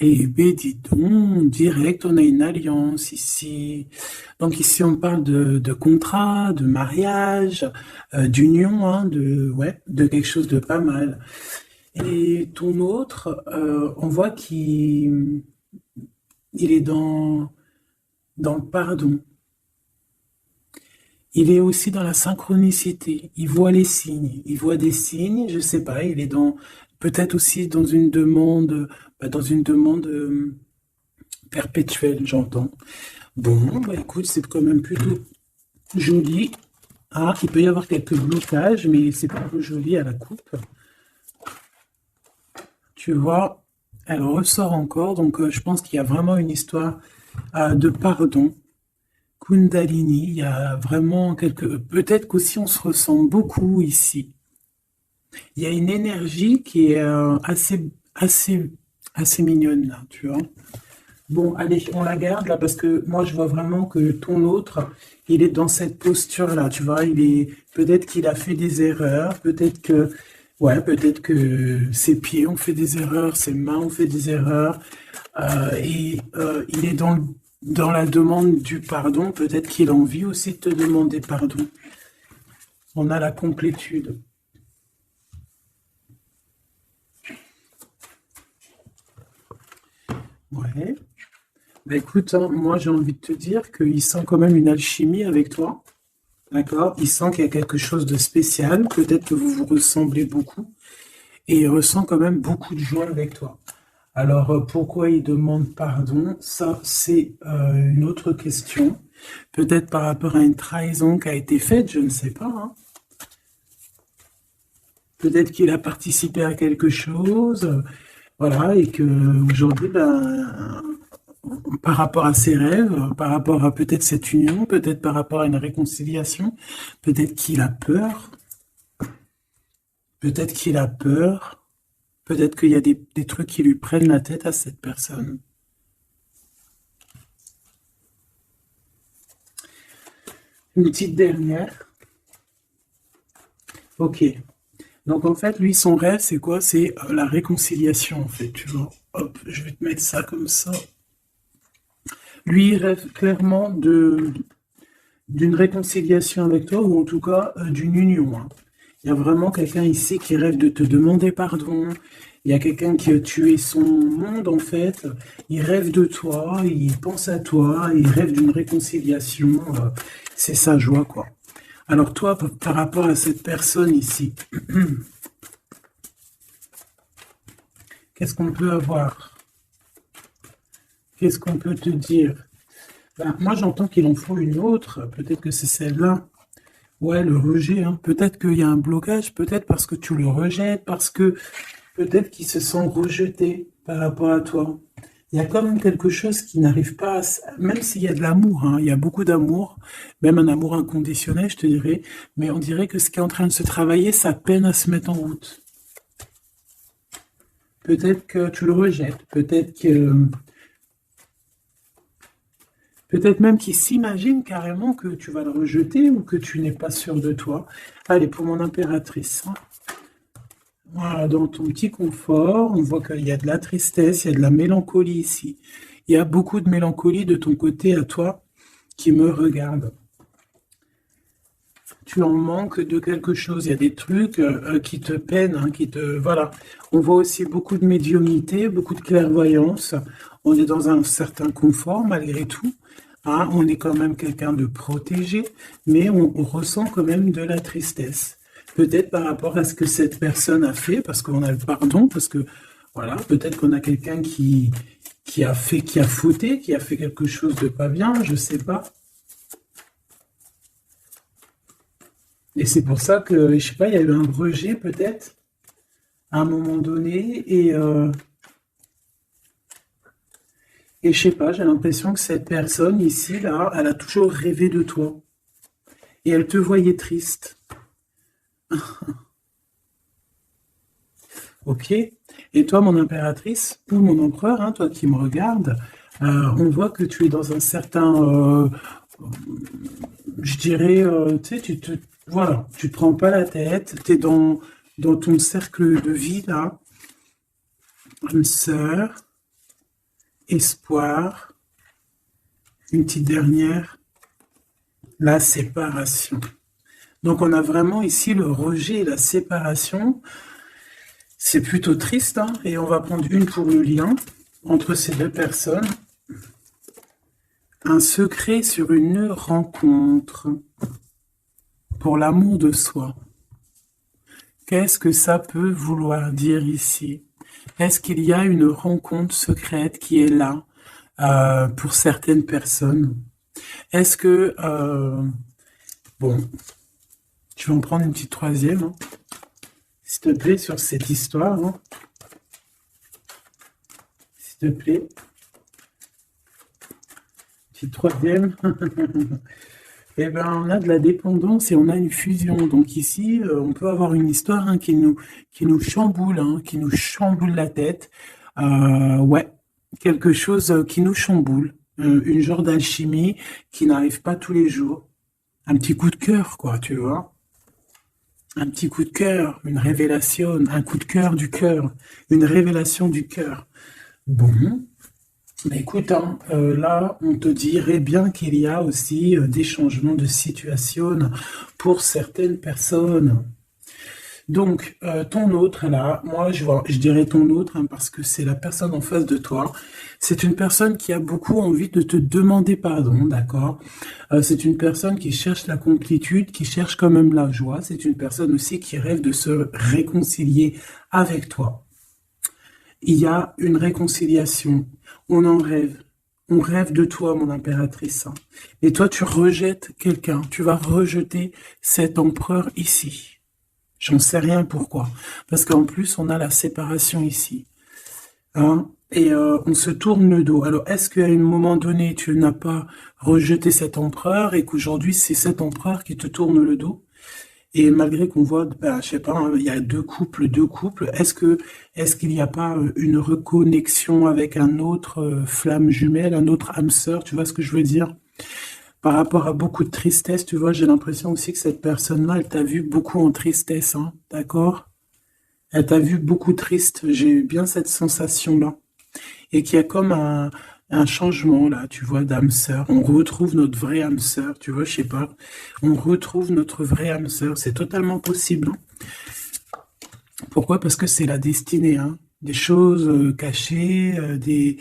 Eh ben, dis donc, direct, on a une alliance ici. Donc ici, on parle de contrat, de mariage, d'union, hein, ouais, de quelque chose de pas mal. Et ton autre, on voit il est dans le pardon. Il est aussi dans la synchronicité. Il voit les signes. Il voit des signes, je sais pas, il est peut-être aussi dans une demande perpétuelle, j'entends. Bon, bah écoute, c'est quand même plutôt joli. Ah, il peut y avoir quelques blocages, mais c'est plutôt joli à la coupe. Tu vois, elle ressort encore, donc je pense qu'il y a vraiment une histoire de pardon. Kundalini, il y a vraiment peut-être qu'aussi on se ressent beaucoup ici. Il y a une énergie qui est assez mignonne là, tu vois. Bon, allez, on la garde là parce que moi je vois vraiment que ton autre, il est dans cette posture-là, tu vois. Peut-être qu'il a fait des erreurs, peut-être que ses pieds ont fait des erreurs, ses mains ont fait des erreurs, il est dans la demande du pardon. Peut-être qu'il a envie aussi de te demander pardon. On a la complétude. Ouais. Bah écoute, hein, moi j'ai envie de te dire qu'il sent quand même une alchimie avec toi. D'accord? Il sent qu'il y a quelque chose de spécial. Peut-être que vous vous ressemblez beaucoup. Et il ressent quand même beaucoup de joie avec toi. Alors pourquoi il demande pardon? Ça, c'est une autre question. Peut-être par rapport à une trahison qui a été faite, je ne sais pas, hein. Peut-être qu'il a participé à quelque chose, voilà, et que aujourd'hui, ben, par rapport à ses rêves, par rapport à peut-être cette union, peut-être par rapport à une réconciliation, peut-être qu'il a peur, peut-être qu'il a peur, peut-être qu'il y a des trucs qui lui prennent la tête à cette personne. Une petite dernière. Ok. Donc en fait, lui, son rêve, c'est quoi? C'est la réconciliation, en fait, tu vois. Hop, je vais te mettre ça comme ça. Lui, il rêve clairement d'une réconciliation avec toi, ou en tout cas d'une union, hein. Il y a vraiment quelqu'un ici qui rêve de te demander pardon. Il y a quelqu'un qui a tué son monde, en fait. Il rêve de toi, il pense à toi, il rêve d'une réconciliation. C'est sa joie, quoi. Alors toi, par rapport à cette personne ici, qu'est-ce qu'on peut avoir? Qu'est-ce qu'on peut te dire? Ben, moi, j'entends qu'il en faut une autre. Peut-être que c'est celle-là. Ouais, le rejet, hein. Peut-être qu'il y a un blocage, peut-être parce que tu le rejettes, parce que peut-être qu'il se sent rejeté par rapport à toi. Il y a quand même quelque chose qui n'arrive pas même s'il y a de l'amour, hein, il y a beaucoup d'amour, même un amour inconditionnel, je te dirais, mais on dirait que ce qui est en train de se travailler, ça peine à se mettre en route. Peut-être que tu le rejettes, peut-être même qu'il s'imagine carrément que tu vas le rejeter ou que tu n'es pas sûr de toi. Allez, pour mon impératrice, hein. Voilà, dans ton petit confort, on voit qu'il y a de la tristesse, il y a de la mélancolie ici. Il y a beaucoup de mélancolie de ton côté à toi qui me regarde. Tu en manques de quelque chose. Il y a des trucs qui te peinent, hein, voilà. On voit aussi beaucoup de médiumnité, beaucoup de clairvoyance. On est dans un certain confort malgré tout, hein. On est quand même quelqu'un de protégé, mais on ressent quand même de la tristesse. Peut-être par rapport à ce que cette personne a fait, parce qu'on a le pardon, parce que voilà, peut-être qu'on a quelqu'un qui a fauté, qui a fait quelque chose de pas bien, je sais pas. Et c'est pour ça que, je sais pas, il y a eu un rejet peut-être à un moment donné. Et je sais pas, j'ai l'impression que cette personne ici, là, elle a toujours rêvé de toi. Et elle te voyait triste. Ok? Et toi, mon impératrice, ou mon empereur, hein, toi qui me regardes, on voit que tu es dans un certain, je dirais, tu sais, voilà, tu te prends pas la tête, tu es dans ton cercle de vie, là, une sœur. espoir. Une petite dernière, la séparation. Donc on a vraiment ici le rejet et la séparation. C'est plutôt triste, hein, et on va prendre une pour le lien entre ces deux personnes. Un secret sur une rencontre pour l'amour de soi. Qu'est-ce que ça peut vouloir dire ici? Est-ce qu'il y a une rencontre secrète qui est là pour certaines personnes? Est-ce que... bon, je vais en prendre une petite troisième, hein, s'il te plaît, sur cette histoire. Hein. S'il te plaît. Petite troisième. Eh ben, on a de la dépendance et on a une fusion. Donc ici, on peut avoir une histoire, hein, qui nous chamboule, hein, qui nous chamboule la tête. Ouais, quelque chose qui nous chamboule. Une genre d'alchimie qui n'arrive pas tous les jours. Un petit coup de cœur, quoi, tu vois. Un petit coup de cœur, une révélation, un coup de cœur du cœur, une révélation du cœur. Bon. Mais écoute, hein, là, on te dirait bien qu'il y a aussi des changements de situation pour certaines personnes. Donc, ton autre, là, moi, je dirais ton autre, hein, parce que c'est la personne en face de toi. C'est une personne qui a beaucoup envie de te demander pardon, d'accord? C'est une personne qui cherche la complétude, qui cherche quand même la joie. C'est une personne aussi qui rêve de se réconcilier avec toi. Il y a une réconciliation. On en rêve. On rêve de toi, mon impératrice. Et toi, tu rejettes quelqu'un. Tu vas rejeter cet empereur ici. J'en sais rien pourquoi. Parce qu'en plus, on a la séparation ici. Hein? Et on se tourne le dos. Alors, est-ce qu'à un moment donné, tu n'as pas rejeté cet empereur et qu'aujourd'hui, c'est cet empereur qui te tourne le dos? Et malgré qu'on voit, ben, je sais pas, hein, il y a deux couples, est-ce qu'il n'y a pas une reconnexion avec un autre flamme jumelle, un autre âme sœur, tu vois ce que je veux dire? Par rapport à beaucoup de tristesse, tu vois, j'ai l'impression aussi que cette personne-là, elle t'a vu beaucoup en tristesse, hein, d'accord? Elle t'a vu beaucoup triste, j'ai eu bien cette sensation-là. Et qu'il y a comme un changement là, tu vois, d'âme sœur. On retrouve notre vraie âme sœur, tu vois, je sais pas. On retrouve notre vraie âme sœur, c'est totalement possible. Hein. Pourquoi? Parce que c'est la destinée, hein. Des choses cachées, de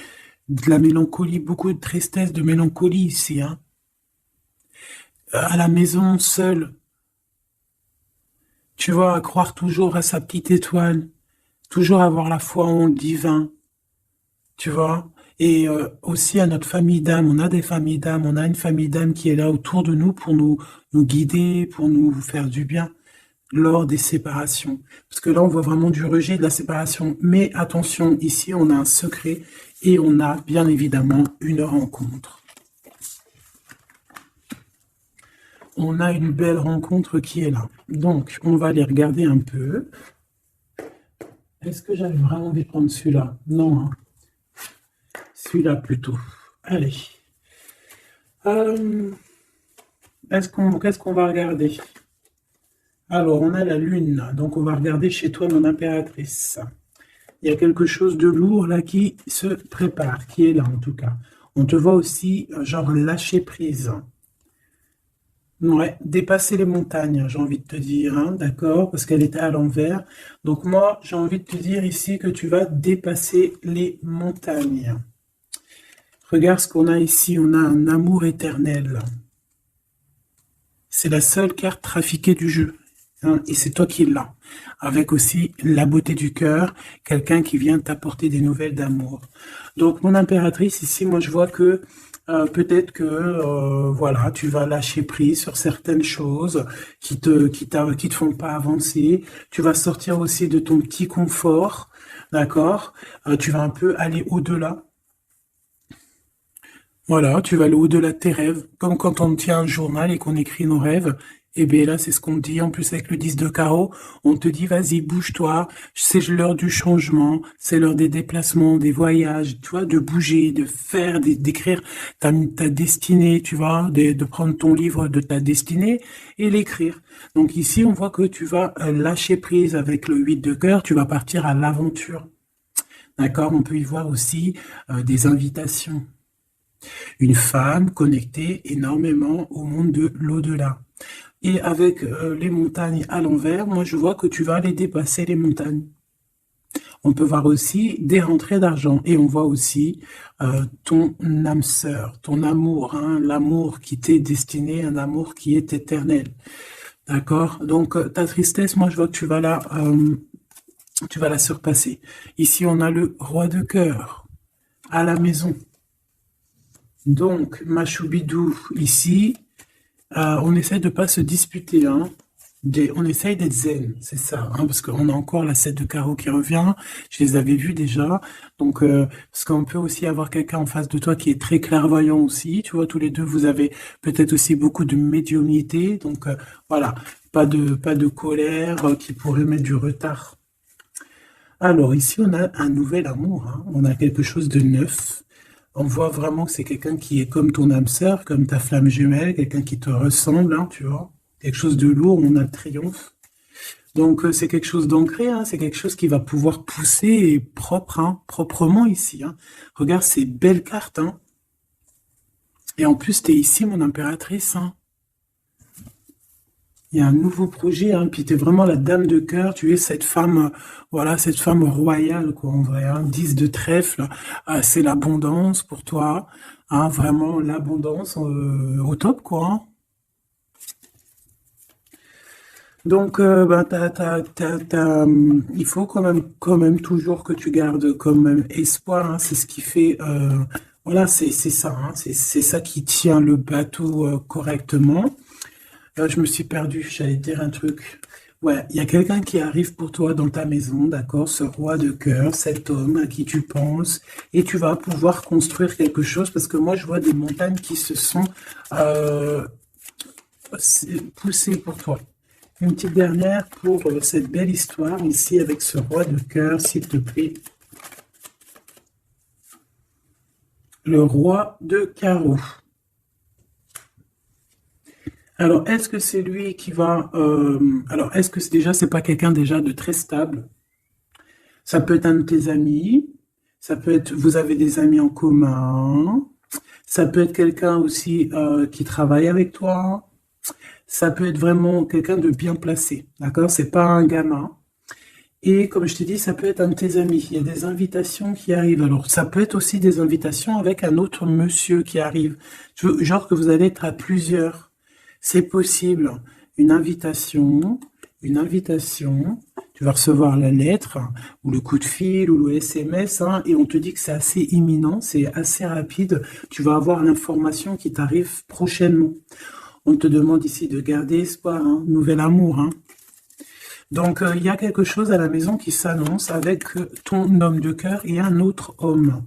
la mélancolie, beaucoup de tristesse, de mélancolie ici. Hein. À la maison, seul, tu vois, à croire toujours à sa petite étoile, toujours avoir la foi en le divin, tu vois. Et aussi à notre famille d'âme, on a des familles d'âme, on a une famille d'âme qui est là autour de nous pour nous guider, pour nous faire du bien lors des séparations. Parce que là, on voit vraiment du rejet, de la séparation. Mais attention, ici, on a un secret et on a bien évidemment une rencontre. On a une belle rencontre qui est là. Donc, on va aller regarder un peu. Est-ce que j'avais vraiment envie de prendre celui-là? Non, hein. Celui-là plutôt. Allez. Qu'est-ce qu'on va regarder? Alors, on a la lune. Donc, on va regarder chez toi, mon impératrice. Il y a quelque chose de lourd là qui se prépare, qui est là en tout cas. On te voit aussi, genre, lâcher prise. Ouais, dépasser les montagnes, j'ai envie de te dire, hein, d'accord, parce qu'elle était à l'envers. Donc moi, j'ai envie de te dire ici que tu vas dépasser les montagnes. Regarde ce qu'on a ici, on a un amour éternel. C'est la seule carte trafiquée du jeu, hein, et c'est toi qui l'as. Avec aussi la beauté du cœur, quelqu'un qui vient t'apporter des nouvelles d'amour. Donc mon impératrice, ici, moi je vois que peut-être que voilà, tu vas lâcher prise sur certaines choses qui te font pas avancer. Tu vas sortir aussi de ton petit confort, d'accord? Tu vas un peu aller au-delà. Voilà, tu vas aller au-delà de tes rêves, comme quand on tient un journal et qu'on écrit nos rêves. Et bien là, c'est ce qu'on dit en plus avec le 10 de carreau. On te dit, vas-y, bouge-toi. C'est l'heure du changement. C'est l'heure des déplacements, des voyages, tu vois, de bouger, de faire, d'écrire ta destinée, tu vois, de prendre ton livre de ta destinée et l'écrire. Donc ici, on voit que tu vas lâcher prise avec le 8 de cœur. Tu vas partir à l'aventure. D'accord? On peut y voir aussi des invitations. Une femme connectée énormément au monde de l'au-delà. Et avec les montagnes à l'envers, moi je vois que tu vas aller dépasser les montagnes. On peut voir aussi des rentrées d'argent et on voit aussi ton âme sœur, ton amour, hein, l'amour qui t'est destiné, un amour qui est éternel. D'accord? Donc ta tristesse, moi je vois que tu vas la surpasser. Ici on a le roi de cœur à la maison. Donc Machoubidou ici, on essaie de pas se disputer, hein. On essaye d'être zen, c'est ça, hein, parce qu'on a encore la 7 de carreau qui revient, je les avais vus déjà, donc parce qu'on peut aussi avoir quelqu'un en face de toi qui est très clairvoyant aussi, tu vois, tous les deux, vous avez peut-être aussi beaucoup de médiumnité, donc voilà, pas de colère qui pourrait mettre du retard. Alors ici, on a un nouvel amour, hein, on a quelque chose de neuf, on voit vraiment que c'est quelqu'un qui est comme ton âme sœur, comme ta flamme jumelle, quelqu'un qui te ressemble, hein, tu vois. Quelque chose de lourd, on a le triomphe. Donc c'est quelque chose d'ancré, hein, c'est quelque chose qui va pouvoir pousser et propre, hein, proprement ici. Hein. Regarde ces belles cartes. Hein. Et en plus, tu es ici, mon impératrice. Hein. Il y a un nouveau projet, hein, puis tu es vraiment la dame de cœur, tu es cette femme, voilà, cette femme royale, quoi, en vrai. Hein. 10 de trèfle, c'est l'abondance pour toi. Hein, vraiment l'abondance au top, quoi. Hein. Donc, ben, il faut quand même toujours que tu gardes quand même espoir. Hein, c'est ce qui fait, voilà, c'est ça. Hein, c'est ça qui tient le bateau correctement. Je me suis perdu. J'allais dire un truc. Ouais, il y a quelqu'un qui arrive pour toi dans ta maison, d'accord? Ce roi de cœur, cet homme à qui tu penses, et tu vas pouvoir construire quelque chose parce que moi, je vois des montagnes qui se sont poussées pour toi. Une petite dernière pour cette belle histoire ici avec ce roi de cœur, s'il te plaît. Le roi de carreau. Alors, est-ce que c'est lui qui va... alors, est-ce que c'est pas quelqu'un déjà de très stable? Ça peut être un de tes amis. Ça peut être... Vous avez des amis en commun. Ça peut être quelqu'un aussi qui travaille avec toi. Ça peut être vraiment quelqu'un de bien placé, d'accord? C'est pas un gamin. Et comme je t'ai dit, ça peut être un de tes amis. Il y a des invitations qui arrivent. Alors, ça peut être aussi des invitations avec un autre monsieur qui arrive. Genre que vous allez être à plusieurs. C'est possible. Une invitation. Tu vas recevoir la lettre ou le coup de fil ou le SMS, hein, et on te dit que c'est assez imminent, c'est assez rapide. Tu vas avoir l'information qui t'arrive prochainement. On te demande ici de garder espoir, hein, nouvel amour. Hein. Donc, il y a quelque chose à la maison qui s'annonce avec ton homme de cœur et un autre homme.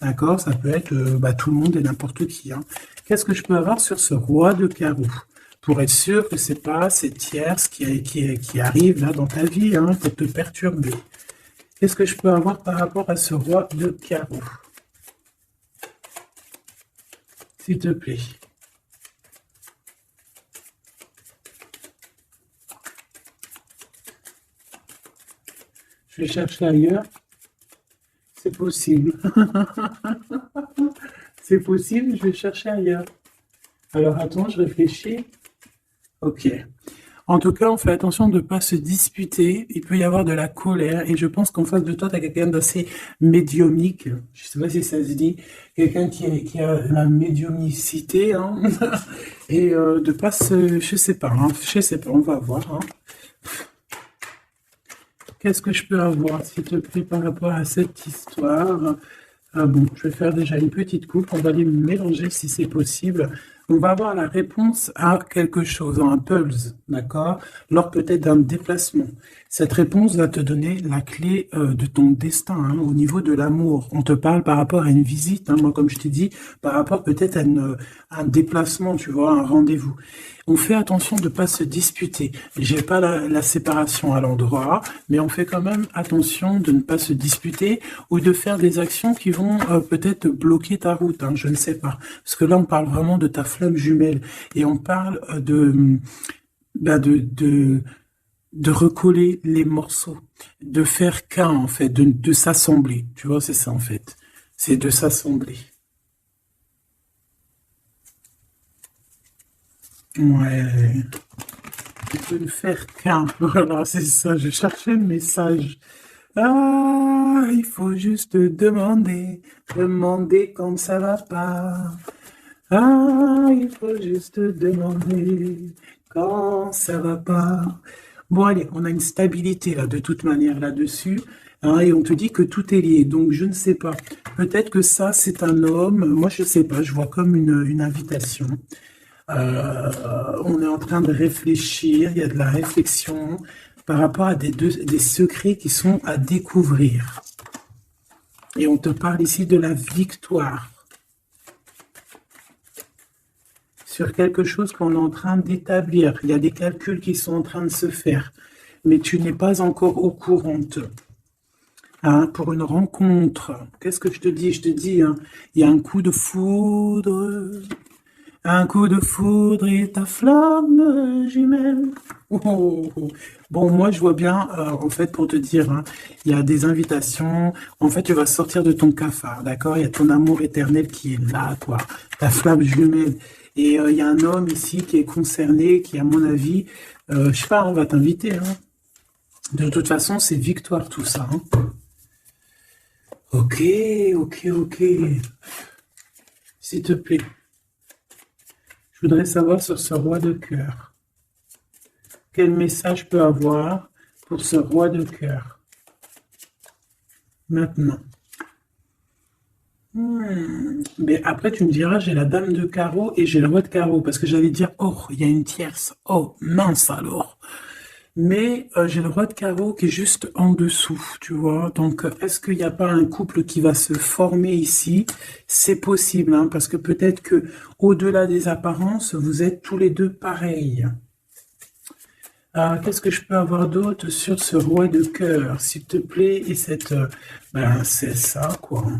D'accord? Ça peut être tout le monde et n'importe qui. Hein. Qu'est-ce que je peux avoir sur ce roi de carreau? Pour être sûr que c'est pas ces tierces qui arrivent là dans ta vie, hein, pour te perturber. Qu'est-ce que je peux avoir par rapport à ce roi de carreau? S'il te plaît. Je vais chercher ailleurs. C'est possible. C'est possible, je vais chercher ailleurs. Alors attends, je réfléchis. Ok. En tout cas, on fait attention de ne pas se disputer. Il peut y avoir de la colère. Et je pense qu'en face de toi, tu as quelqu'un d'assez médiumnique. Je ne sais pas si ça se dit. Quelqu'un qui a la médiumnicité. Hein. Et de pas se... Je sais pas. Hein. Je sais pas, on va voir. Hein. Qu'est-ce que je peux avoir, s'il te plaît, par rapport à cette histoire? Bon, je vais faire déjà une petite coupe. On va les mélanger si c'est possible. On va avoir la réponse à quelque chose, un pulse, d'accord? Lors peut-être d'un déplacement. Cette réponse va te donner la clé de ton destin, hein, au niveau de l'amour. On te parle par rapport à une visite, hein, moi comme je t'ai dit, par rapport peut-être à un déplacement, tu vois, un rendez-vous. On fait attention de ne pas se disputer. J'ai pas la séparation à l'endroit, mais on fait quand même attention de ne pas se disputer ou de faire des actions qui vont peut-être bloquer ta route, hein, je ne sais pas. Parce que là, on parle vraiment de ta flamme jumelle et on parle de recoller les morceaux, de faire qu'un en fait, de s'assembler. Tu vois, c'est ça en fait. C'est de s'assembler. Ouais. De ne faire qu'un. Voilà, c'est ça. Je cherchais le message. Ah, il faut juste demander, demander quand ça va pas. Ah, il faut juste demander quand ça va pas. Bon, allez, on a une stabilité là, de toute manière là-dessus, hein, et on te dit que tout est lié. Donc, je ne sais pas. Peut-être que ça, c'est un homme. Moi, je ne sais pas. Je vois comme une invitation. On est en train de réfléchir. Il y a de la réflexion par rapport à des secrets qui sont à découvrir. Et on te parle ici de la victoire sur quelque chose qu'on est en train d'établir. Il y a des calculs qui sont en train de se faire, mais tu n'es pas encore au courant. Hein, pour une rencontre, qu'est-ce que je te dis? Je te dis, hein, il y a un coup de foudre et ta flamme jumelle. Oh, oh, oh. Bon, moi, je vois bien, en fait, pour te dire, hein, il y a des invitations. En fait, tu vas sortir de ton cafard, d'accord? Il y a ton amour éternel qui est là, quoi. Ta flamme jumelle. Et il y a un homme ici qui est concerné, qui, à mon avis, je sais pas, on va t'inviter, hein. De toute façon, c'est victoire, tout ça, hein. Ok, ok, ok. S'il te plaît. Je voudrais savoir sur ce roi de cœur. Quel message je peux avoir pour ce roi de cœur? Maintenant. Mais après, tu me diras, j'ai la dame de carreau et j'ai le roi de carreau. Parce que j'allais dire, oh, il y a une tierce. Oh, mince alors. Mais j'ai le roi de carreau qui est juste en dessous, tu vois. Donc, est-ce qu'il n'y a pas un couple qui va se former ici? C'est possible, hein, parce que peut-être que au-delà des apparences, vous êtes tous les deux pareils. Qu'est-ce que je peux avoir d'autre sur ce roi de cœur, s'il te plaît? Et cette, ben, c'est ça, quoi.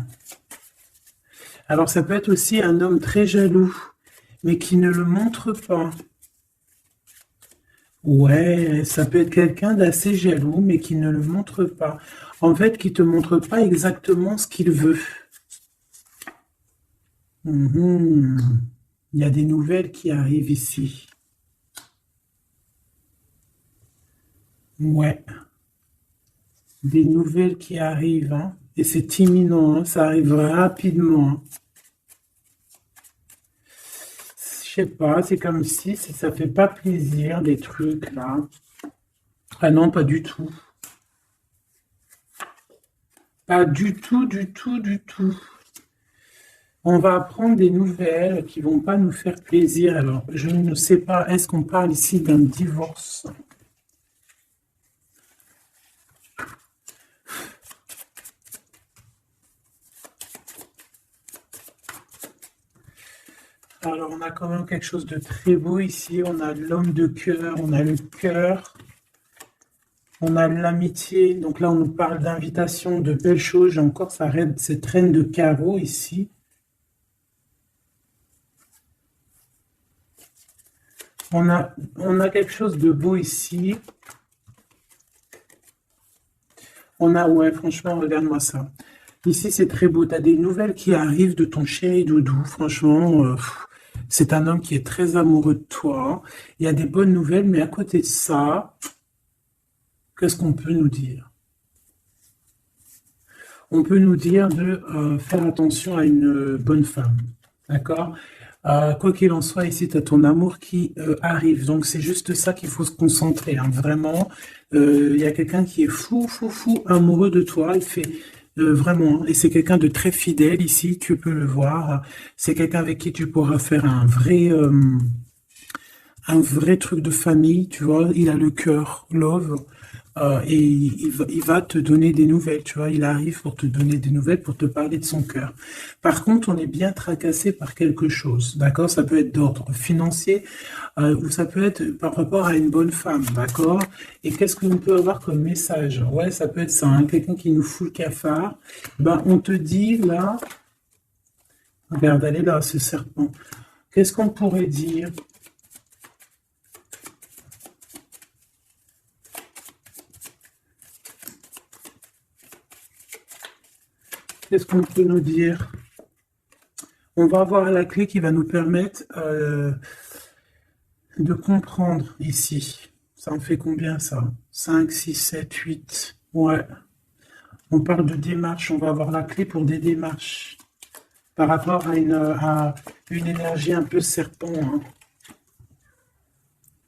Alors, ça peut être aussi un homme très jaloux, mais qui ne le montre pas. Ouais, ça peut être quelqu'un d'assez jaloux, mais qui ne le montre pas. En fait, qui te montre pas exactement ce qu'il veut. Mhm. Il y a des nouvelles qui arrivent ici. Ouais, des nouvelles qui arrivent, hein. Et c'est imminent, hein, ça arrive rapidement, hein. Je sais pas, c'est comme si ça fait pas plaisir, des trucs là. Ah non, pas du tout. Pas du tout, du tout, du tout. On va apprendre des nouvelles qui vont pas nous faire plaisir. Alors, je ne sais pas, est-ce qu'on parle ici d'un divorce? Alors, on a quand même quelque chose de très beau ici. On a l'homme de cœur, on a le cœur, on a l'amitié. Donc là, on nous parle d'invitation, de belles choses. J'ai encore cette reine de carreau ici. On a quelque chose de beau ici. Ouais, franchement, regarde-moi ça. Ici, c'est très beau. Tu as des nouvelles qui arrivent de ton chéri doudou. Franchement, c'est un homme qui est très amoureux de toi. Il y a des bonnes nouvelles, mais à côté de ça, qu'est-ce qu'on peut nous dire? On peut nous dire de faire attention à une bonne femme. D'accord? Quoi qu'il en soit, ici, tu as ton amour qui arrive. Donc, c'est juste ça qu'il faut se concentrer, hein. Vraiment, il y a quelqu'un qui est fou, fou, fou amoureux de toi. Il fait vraiment, hein. Et c'est quelqu'un de très fidèle ici, tu peux le voir. C'est quelqu'un avec qui tu pourras faire un vrai truc de famille, tu vois. Il a le cœur, love. Et il va te donner des nouvelles, tu vois. Il arrive pour te donner des nouvelles, pour te parler de son cœur. Par contre, on est bien tracassé par quelque chose, d'accord? Ça peut être d'ordre financier, ou ça peut être par rapport à une bonne femme, d'accord? Et qu'est-ce qu'on peut avoir comme message? Ouais, ça peut être ça, hein, quelqu'un qui nous fout le cafard. Ben, on te dit là, regarde, elle est là, ce serpent. Qu'est-ce qu'on pourrait dire? Qu'est-ce qu'on peut nous dire? On va avoir la clé qui va nous permettre de comprendre ici. Ça en fait combien ça? 5, 6, 7, 8. Ouais. On parle de démarche. On va avoir la clé pour des démarches. Par rapport à une énergie un peu serpent, hein.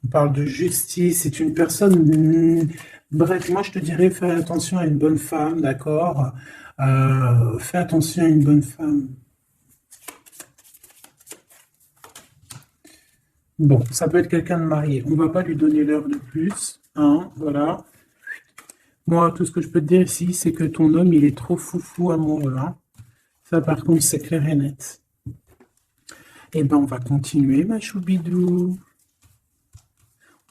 On parle de justice. C'est une personne. Bref, moi je te dirais, fais attention à une bonne femme, d'accord? Fais attention à une bonne femme. Bon, ça peut être quelqu'un de marié. On ne va pas lui donner l'heure de plus, hein, voilà. Moi, tout ce que je peux te dire ici, c'est que ton homme, il est trop foufou amoureux, hein. Ça, par contre, c'est clair et net. Eh ben, on va continuer, ma choubidou.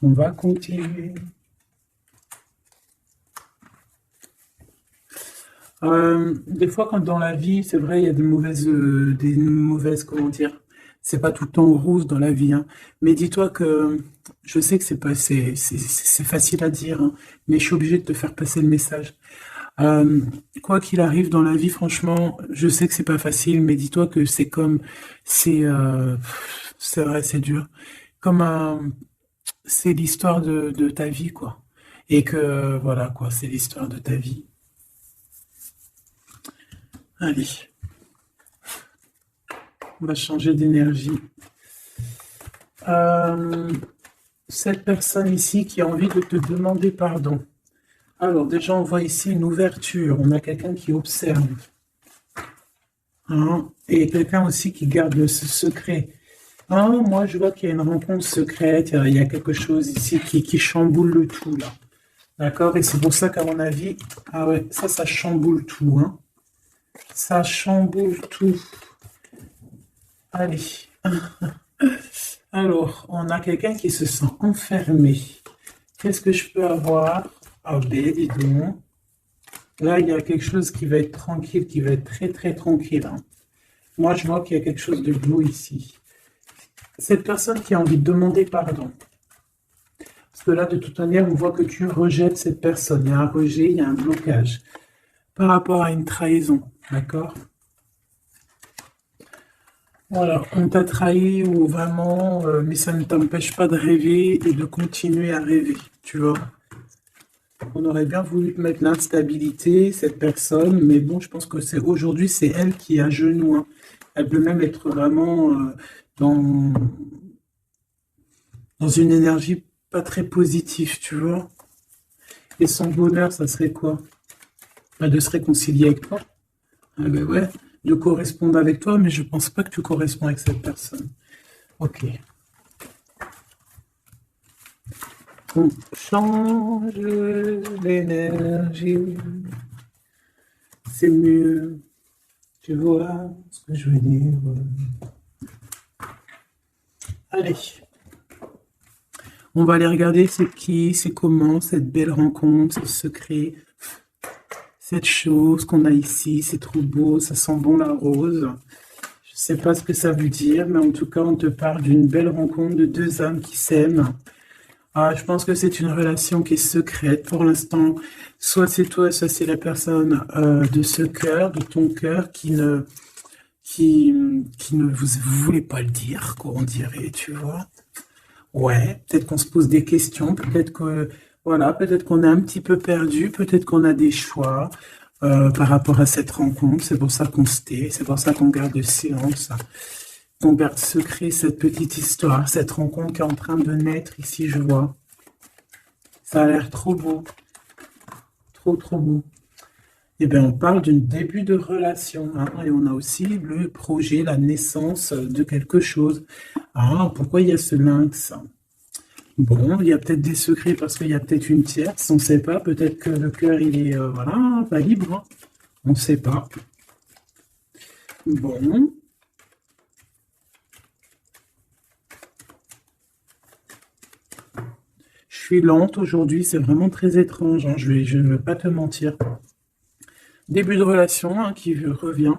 On va continuer. Des fois, quand dans la vie, c'est vrai, il y a des mauvaises, comment dire, c'est pas tout le temps rose dans la vie, hein. Mais dis-toi que je sais que c'est facile à dire, hein, mais je suis obligé de te faire passer le message. Euh, Quoi qu'il arrive dans la vie, franchement, je sais que c'est pas facile, mais dis-toi que c'est vrai, c'est dur. Comme c'est l'histoire de ta vie, quoi. Et que voilà, quoi, c'est l'histoire de ta vie. Allez, on va changer d'énergie. Euh, cette personne ici qui a envie de te demander pardon. Alors, déjà, on voit ici une ouverture. On a quelqu'un qui observe, hein, et quelqu'un aussi qui garde ce secret. Hein, moi, je vois qu'il y a une rencontre secrète. Il y a quelque chose ici qui chamboule le tout, là. D'accord? Et c'est pour ça qu'à mon avis, ah ouais, ça chamboule tout, hein. Ça chamboule tout. Allez. Alors, on a quelqu'un qui se sent enfermé. Qu'est-ce que je peux avoir? Ah ben, dis donc. Là, il y a quelque chose qui va être tranquille, qui va être très très tranquille, hein. Moi, je vois qu'il y a quelque chose de beau ici. Cette personne qui a envie de demander pardon. Parce que là, de toute manière, on voit que tu rejettes cette personne. Il y a un rejet, il y a un blocage par rapport à une trahison. D'accord? Voilà, on t'a trahi ou vraiment, mais ça ne t'empêche pas de rêver et de continuer à rêver, tu vois. On aurait bien voulu te mettre l'instabilité, cette personne, mais bon, je pense que c'est aujourd'hui, c'est elle qui est à genoux, hein. Elle peut même être vraiment dans, dans une énergie pas très positive, tu vois. Et son bonheur, ça serait quoi? Bah, de se réconcilier avec toi. Ah ben ouais, de correspondre avec toi, mais je pense pas que tu corresponds avec cette personne. Ok. On change l'énergie. C'est mieux. Tu vois ce que je veux dire? Allez. On va aller regarder c'est qui, c'est comment, cette belle rencontre, ce secret, cette chose qu'on a ici. C'est trop beau, ça sent bon la rose. Je sais pas ce que ça veut dire, mais en tout cas, on te parle d'une belle rencontre de deux âmes qui s'aiment. Ah, je pense que c'est une relation qui est secrète pour l'instant. Soit c'est toi, soit c'est la personne de ce cœur, de ton cœur, qui, qui ne vous voulez pas le dire, quoi, on dirait, tu vois. Ouais, peut-être qu'on se pose des questions, peut-être que voilà, peut-être qu'on est un petit peu perdu, peut-être qu'on a des choix par rapport à cette rencontre. C'est pour ça qu'on se tait, c'est pour ça qu'on garde le silence, qu'on garde secret cette petite histoire, cette rencontre qui est en train de naître ici, je vois. Ça a l'air trop beau, trop trop beau. Eh bien, on parle d'un début de relation, hein, et on a aussi le projet, la naissance de quelque chose. Ah, pourquoi il y a ce lynx? Bon, il y a peut-être des secrets parce qu'il y a peut-être une tierce, on ne sait pas. Peut-être que le cœur, il est, voilà, pas libre, hein. On ne sait pas. Bon, je suis lente aujourd'hui, c'est vraiment très étrange, hein, je ne vais pas te mentir. Début de relation, hein, qui revient.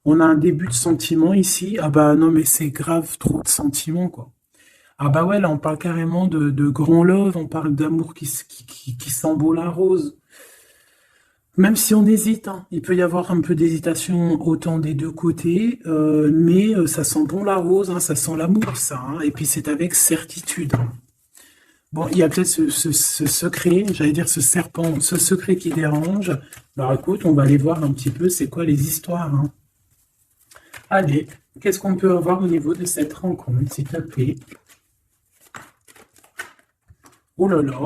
On a un début de sentiment ici. Ah bah non, mais c'est grave trop de sentiments, quoi. Ah bah ouais, là on parle carrément de grand love, on parle d'amour qui sent beau la rose. Même si on hésite, hein, il peut y avoir un peu d'hésitation autant des deux côtés, mais ça sent bon la rose, hein, ça sent l'amour, ça, hein, et puis c'est avec certitude. Bon, il y a peut-être ce secret, j'allais dire ce serpent, ce secret qui dérange. Alors écoute, on va aller voir un petit peu c'est quoi les histoires, hein. Allez, qu'est-ce qu'on peut avoir au niveau de cette rencontre, s'il te plaît? Oh là là!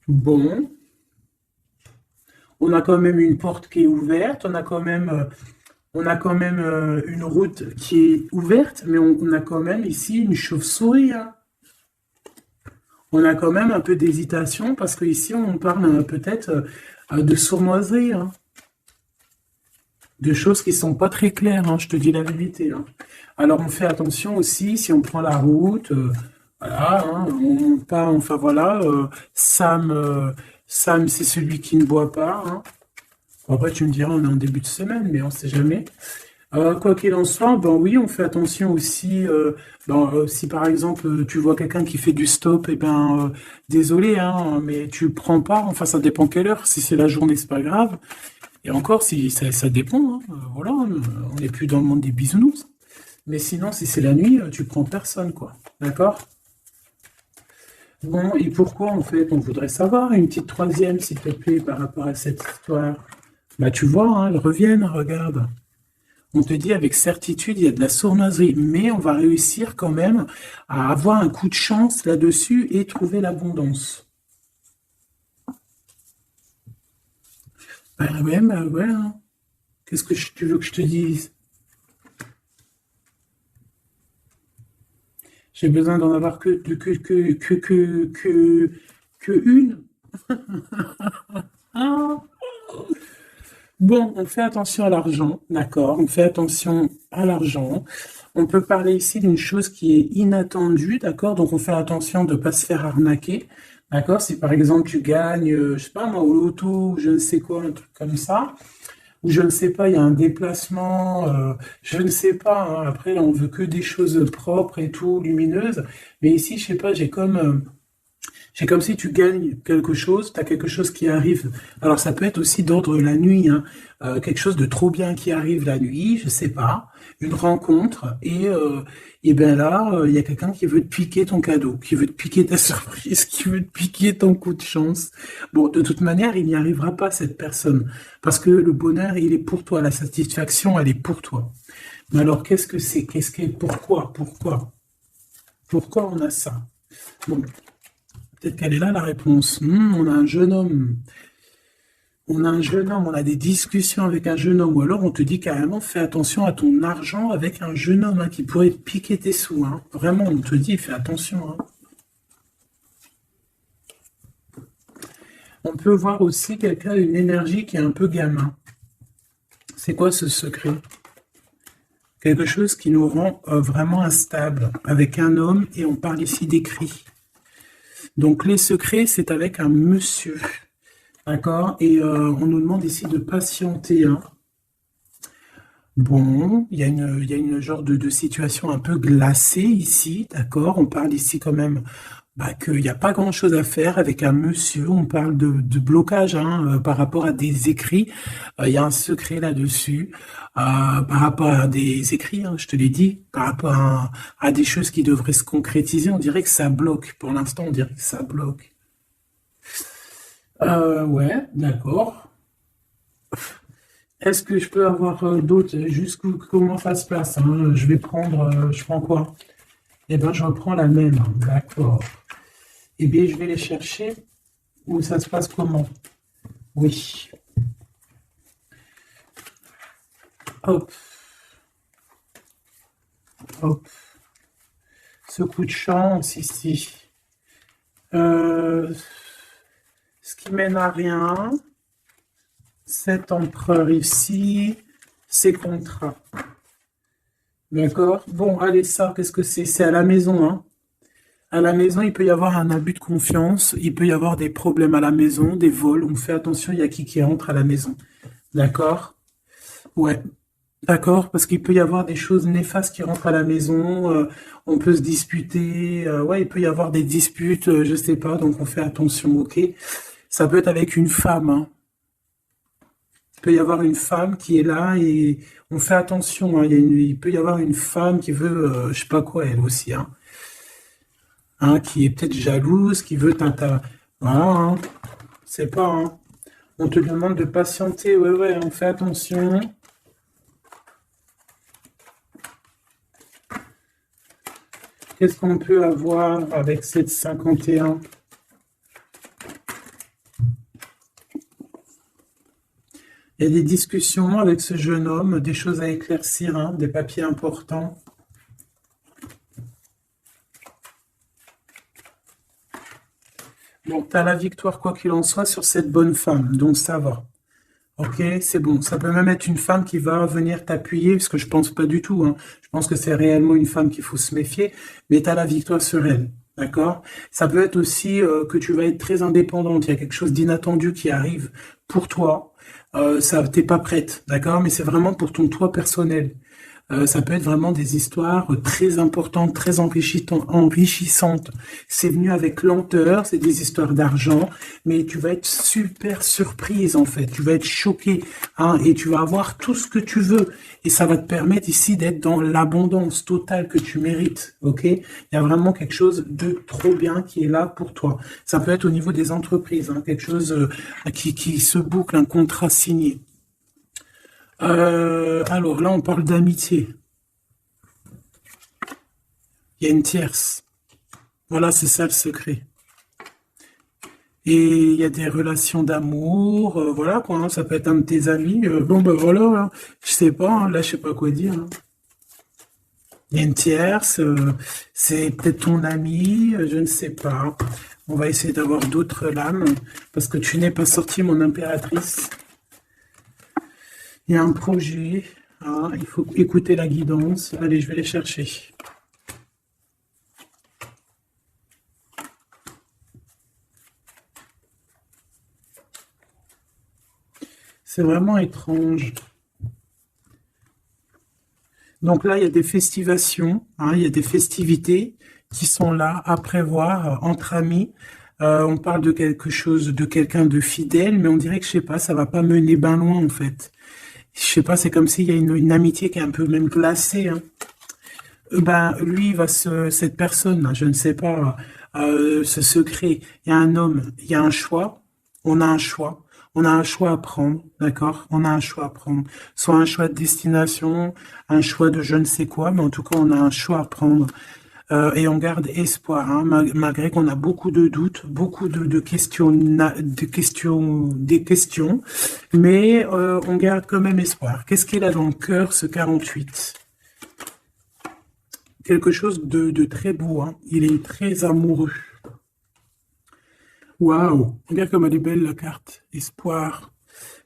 Bon, on a quand même une porte qui est ouverte, on a quand même une route qui est ouverte, mais on a quand même ici une chauve-souris, hein. On a quand même un peu d'hésitation parce qu'ici on parle peut-être de sournoiserie, hein, de choses qui sont pas très claires, hein, je te dis la vérité, hein. Alors on fait attention aussi si on prend la route, voilà, hein, on monte pas, enfin voilà, Sam c'est celui qui ne boit pas, hein. Bon, après tu me diras on est en début de semaine, mais on sait jamais. Quoi qu'il en soit, ben oui, on fait attention aussi. Si par exemple tu vois quelqu'un qui fait du stop, et ben désolé, hein, mais tu prends pas. Enfin, ça dépend quelle heure. Si c'est la journée, c'est pas grave. Et encore, si ça dépend. Hein, voilà, on n'est plus dans le monde des bisounours. Mais sinon, si c'est la nuit, tu prends personne, quoi. D'accord? Bon, et pourquoi en fait, on voudrait savoir une petite troisième, s'il te plaît, par rapport à cette histoire. Bah tu vois, hein, elles reviennent, regarde. On te dit avec certitude, il y a de la sournoiserie, mais on va réussir quand même à avoir un coup de chance là-dessus et trouver l'abondance. Bah ouais, hein. Qu'est-ce que tu veux que je te dise? J'ai besoin d'en avoir que une. Ah. Bon, on fait attention à l'argent, d'accord? On fait attention à l'argent. On peut parler ici d'une chose qui est inattendue, d'accord? Donc on fait attention de ne pas se faire arnaquer, d'accord? Si par exemple tu gagnes, je sais pas moi, au loto, ou je ne sais quoi, un truc comme ça, ou je ne sais pas, il y a un déplacement, je ne sais pas, hein. Après on veut que des choses propres et tout, lumineuses, mais ici je sais pas, c'est comme si tu gagnes quelque chose, tu as quelque chose qui arrive. Alors ça peut être aussi d'ordre la nuit, hein. Quelque chose de trop bien qui arrive la nuit, je sais pas, une rencontre, et ben là, il y a quelqu'un qui veut te piquer ton cadeau, qui veut te piquer ta surprise, qui veut te piquer ton coup de chance. Bon, de toute manière, il n'y arrivera pas cette personne, parce que le bonheur, il est pour toi, la satisfaction, elle est pour toi. Mais alors, qu'est-ce que c'est? Pourquoi on a ça? Bon, peut-être qu'elle est là la réponse. On a un jeune homme. On a un jeune homme, on a des discussions avec un jeune homme, ou alors on te dit carrément fais attention à ton argent avec un jeune homme, hein, qui pourrait te piquer tes sous, hein. Vraiment, on te dit fais attention, hein. On peut voir aussi quelqu'un, une énergie qui est un peu gamin. C'est quoi ce secret? Quelque chose qui nous rend vraiment instable avec un homme, et on parle ici d'écrit. Donc les secrets, c'est avec un monsieur. D'accord? Et on nous demande ici de patienter, hein. Bon, il y a une genre de situation un peu glacée ici, d'accord? On parle ici quand même qu'il n'y a pas grand-chose à faire avec un monsieur. On parle de blocage, hein, par rapport à des écrits. Il y a un secret là-dessus. Par rapport à des écrits, hein, je te l'ai dit, par rapport à des choses qui devraient se concrétiser, on dirait que ça bloque. Pour l'instant, on dirait que ça bloque. Ouais, d'accord. Est-ce que je peux avoir d'autres, comment ça se passe, hein? Je prends quoi? Eh ben, je reprends la même, d'accord. Eh bien, je vais les chercher. Où ça se passe comment? Oui. Hop, hop. Ce coup de chance ici. Euh, Ce qui mène à rien. Cet empereur ici. Ces contrats. D'accord? Bon, allez, ça, qu'est-ce que c'est? C'est à la maison, hein. À la maison, il peut y avoir un abus de confiance, il peut y avoir des problèmes à la maison, des vols. On fait attention, il y a qui entre à la maison. D'accord? Ouais. D'accord, parce qu'il peut y avoir des choses néfastes qui rentrent à la maison, on peut se disputer, ouais, il peut y avoir des disputes, je sais pas, donc on fait attention, ok? Ça peut être avec une femme, hein. Il peut y avoir une femme qui est là et on fait attention, hein. Il peut y avoir une femme qui veut, je sais pas quoi, elle aussi, hein, qui est peut-être jalouse, qui veut voilà, hein, c'est pas, hein. On te demande de patienter, ouais, ouais, on fait attention. Qu'est-ce qu'on peut avoir avec cette 51? Il y a des discussions avec ce jeune homme, des choses à éclaircir, hein, des papiers importants. Bon, tu as la victoire, quoi qu'il en soit, sur cette bonne femme, donc ça va. Ok, c'est bon. Ça peut même être une femme qui va venir t'appuyer, parce que je pense pas du tout, hein. Je pense que c'est réellement une femme qu'il faut se méfier, mais tu as la victoire sur elle. D'accord? Ça peut être aussi que tu vas être très indépendante. Il y a quelque chose d'inattendu qui arrive pour toi. Ça, t'es pas prête, d'accord? Mais c'est vraiment pour ton toi personnel. Ça peut être vraiment des histoires très importantes, très enrichissantes. C'est venu avec lenteur, c'est des histoires d'argent, mais tu vas être super surprise en fait. Tu vas être choquée, hein, et tu vas avoir tout ce que tu veux. Et ça va te permettre ici d'être dans l'abondance totale que tu mérites. Ok? Il y a vraiment quelque chose de trop bien qui est là pour toi. Ça peut être au niveau des entreprises, hein, quelque chose qui se boucle, un contrat signé. Alors là, on parle d'amitié. Il y a une tierce. Voilà, c'est ça le secret. Et il y a des relations d'amour, voilà quoi, hein, ça peut être un de tes amis. Bon, ben voilà, hein, je sais pas, hein, là, je sais pas quoi dire, hein. Il y a une tierce, c'est peut-être ton ami, je ne sais pas. On va essayer d'avoir d'autres lames, parce que tu n'es pas sortie, mon impératrice. Il y a un projet, hein, il faut écouter la guidance. Allez, je vais les chercher. C'est vraiment étrange. Donc là, il y a des festivations, hein, il y a des festivités qui sont là à prévoir entre amis. On parle de quelque chose, de quelqu'un de fidèle, mais on dirait que, je sais pas, ça va pas mener ben loin en fait. Je sais pas, c'est comme s'il y a une amitié qui est un peu même glacée, hein. Ben, lui, cette personne, là, je ne sais pas, ce secret, il y a un homme, il y a un choix, on a un choix, on a un choix à prendre, d'accord? On a un choix à prendre. Soit un choix de destination, un choix de je ne sais quoi, mais en tout cas, on a un choix à prendre. Et on garde espoir, hein, malgré qu'on a beaucoup de doutes, beaucoup de questions, des questions, mais on garde quand même espoir. Qu'est-ce qu'il a dans le cœur, ce 48? Quelque chose de très beau, hein. Il est très amoureux. Waouh! Regarde comme elle est belle la carte. Espoir.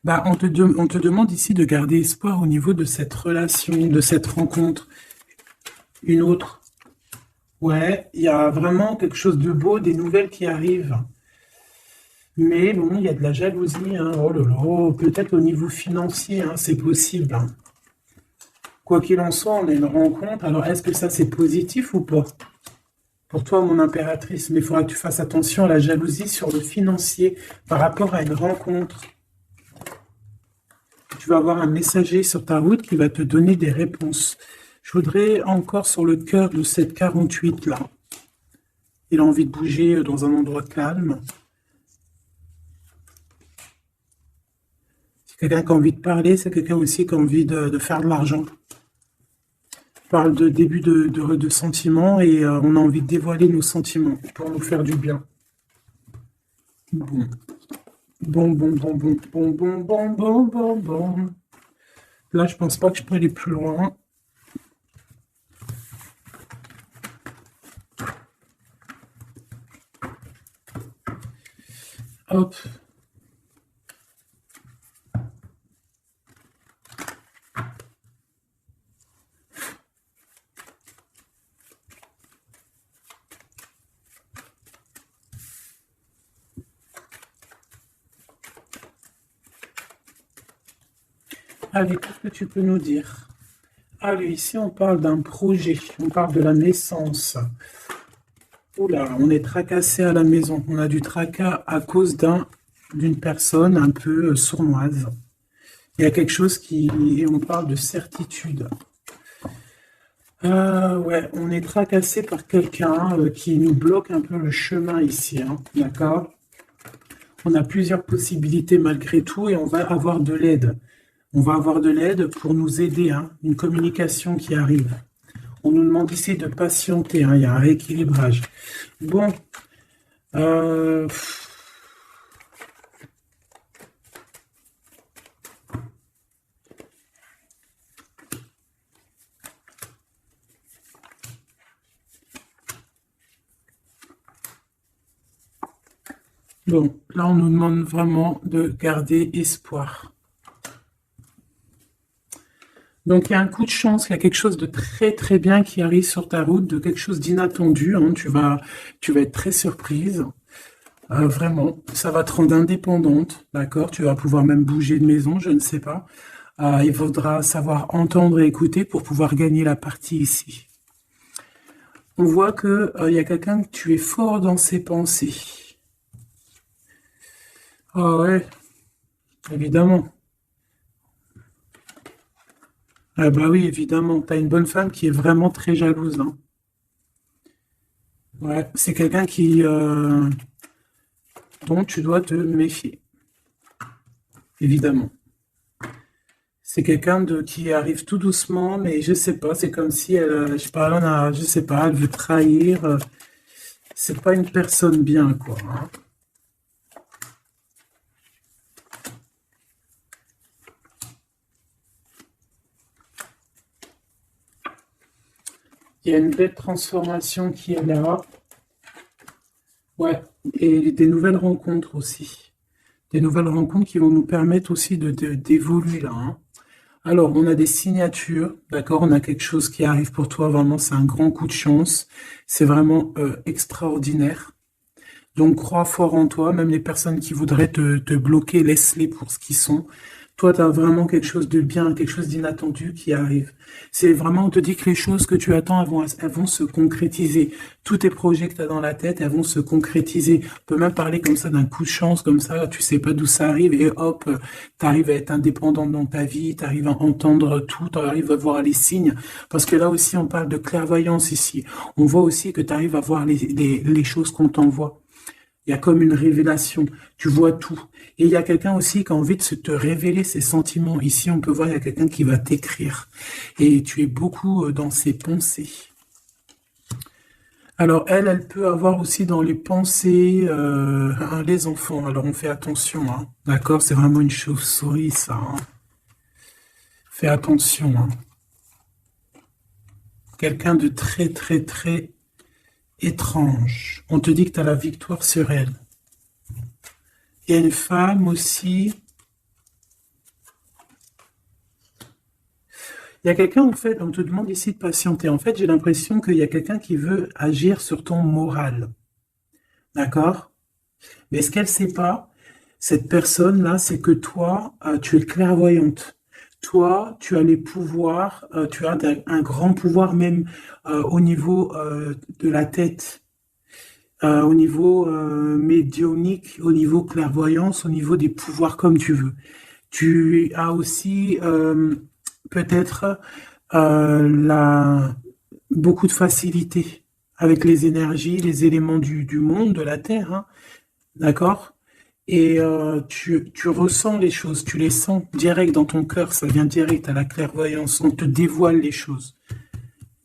Bah, on te demande ici de garder espoir au niveau de cette relation, de cette rencontre. Une autre. Ouais, il y a vraiment quelque chose de beau, des nouvelles qui arrivent. Mais bon, il y a de la jalousie, hein. Oh là là, peut-être au niveau financier, hein, c'est possible, hein. Quoi qu'il en soit, on a une rencontre. Alors, est-ce que ça c'est positif ou pas? Pour toi, mon impératrice, mais il faudra que tu fasses attention à la jalousie sur le financier par rapport à une rencontre. Tu vas avoir un messager sur ta route qui va te donner des réponses. Je voudrais encore sur le cœur de cette 48 là. Il a envie de bouger dans un endroit calme. C'est quelqu'un qui a envie de parler, c'est quelqu'un aussi qui a envie de faire de l'argent. On parle de début de sentiments et on a envie de dévoiler nos sentiments pour nous faire du bien. Bon. Bon, bon, bon, bon, bon, bon, bon, bon, bon, bon. Là, je pense pas que je peux aller plus loin. Hop. Allez, qu'est-ce que tu peux nous dire? Allez, ici, on parle d'un projet. On parle de la naissance. Oula, on est tracassé à la maison. On a du tracas à cause d'une personne un peu sournoise. Il y a quelque chose et on parle de certitude. Ouais, on est tracassé par quelqu'un qui nous bloque un peu le chemin ici, hein, d'accord? On a plusieurs possibilités malgré tout et on va avoir de l'aide. On va avoir de l'aide pour nous aider, hein, une communication qui arrive. On nous demande ici de patienter, hein, il y a un rééquilibrage. Bon, euh, bon, là on nous demande vraiment de garder espoir. Donc il y a un coup de chance, il y a quelque chose de très très bien qui arrive sur ta route, de quelque chose d'inattendu, hein, tu vas être très surprise. Vraiment, ça va te rendre indépendante, d'accord? Tu vas pouvoir même bouger de maison, je ne sais pas. Il faudra savoir entendre et écouter pour pouvoir gagner la partie ici. On voit que il y a quelqu'un que tu es fort dans ses pensées. Ah ouais, évidemment. Ah bah oui, évidemment. T'as une bonne femme qui est vraiment très jalouse, hein. Ouais, c'est quelqu'un dont tu dois te méfier, évidemment. C'est quelqu'un qui arrive tout doucement, mais je sais pas, c'est comme si elle, je sais pas, je sais pas, elle veut trahir. C'est pas une personne bien, quoi, hein. Il y a une belle transformation qui est là. Ouais, et des nouvelles rencontres aussi. Des nouvelles rencontres qui vont nous permettre aussi d'évoluer là, hein. Alors, on a des signatures, d'accord? On a quelque chose qui arrive pour toi, vraiment, c'est un grand coup de chance. C'est vraiment extraordinaire. Donc, crois fort en toi, même les personnes qui voudraient te bloquer, laisse-les pour ce qu'ils sont. Toi, tu as vraiment quelque chose de bien, quelque chose d'inattendu qui arrive. C'est vraiment, on te dit que les choses que tu attends, elles vont se concrétiser. Tous tes projets que tu as dans la tête, elles vont se concrétiser. On peut même parler comme ça d'un coup de chance, comme ça, tu sais pas d'où ça arrive, et hop, tu arrives à être indépendante dans ta vie, tu arrives à entendre tout, tu arrives à voir les signes. Parce que là aussi, on parle de clairvoyance ici. On voit aussi que tu arrives à voir les choses qu'on t'envoie. Il y a comme une révélation. Tu vois tout. Et il y a quelqu'un aussi qui a envie de te révéler ses sentiments. Ici, on peut voir, il y a quelqu'un qui va t'écrire. Et tu es beaucoup dans ses pensées. Alors, elle peut avoir aussi dans les pensées les enfants. Alors, on fait attention, hein. D'accord? C'est vraiment une chauve-souris, ça, hein. Fais attention, hein. Quelqu'un de très, très, très étrange. On te dit que tu as la victoire sur elle. Il y a une femme aussi. Il y a quelqu'un, en fait, on te demande ici de patienter. En fait, j'ai l'impression qu'il y a quelqu'un qui veut agir sur ton moral. D'accord? Mais ce qu'elle ne sait pas, cette personne-là, c'est que toi, tu es clairvoyante. Toi, tu as les pouvoirs, tu as un grand pouvoir même au niveau de la tête, au niveau médiumnique, au niveau clairvoyance, au niveau des pouvoirs comme tu veux. Tu as aussi peut-être beaucoup de facilité avec les énergies, les éléments du monde, de la Terre, hein, d'accord? Et tu ressens les choses, tu les sens direct dans ton cœur, ça vient direct à la clairvoyance, on te dévoile les choses.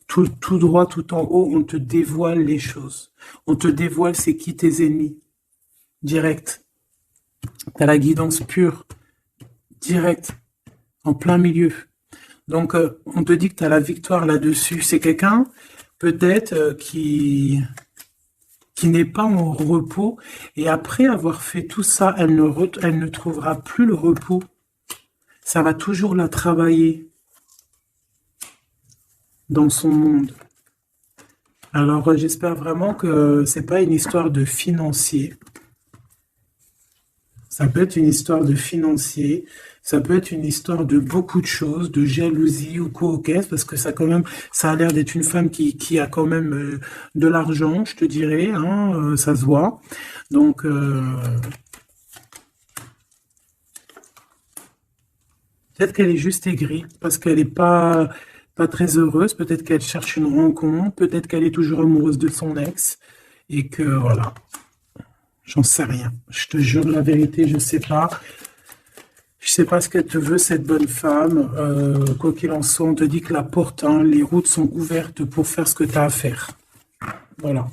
Tout droit, tout en haut, on te dévoile les choses. On te dévoile c'est qui tes ennemis, direct. Tu as la guidance pure, direct, en plein milieu. Donc, on te dit que tu as la victoire là-dessus. C'est quelqu'un, peut-être, qui n'est pas en repos. Et après avoir fait tout ça, elle ne trouvera plus le repos. Ça va toujours la travailler dans son monde. Alors, j'espère vraiment que c'est pas une histoire de financier. Ça peut être une histoire de financier, ça peut être une histoire de beaucoup de choses, de jalousie ou quoi, ok, parce que ça quand même, ça a l'air d'être une femme qui a quand même de l'argent, je te dirais, hein, ça se voit. Donc, peut-être qu'elle est juste aigrie, parce qu'elle n'est pas très heureuse, peut-être qu'elle cherche une rencontre, peut-être qu'elle est toujours amoureuse de son ex, et que voilà, j'en sais rien. Je te jure la vérité, je sais pas. Je sais pas ce qu'elle te veut, cette bonne femme. Quoi qu'il en soit, on te dit que la porte, hein, les routes sont ouvertes pour faire ce que tu as à faire. Voilà.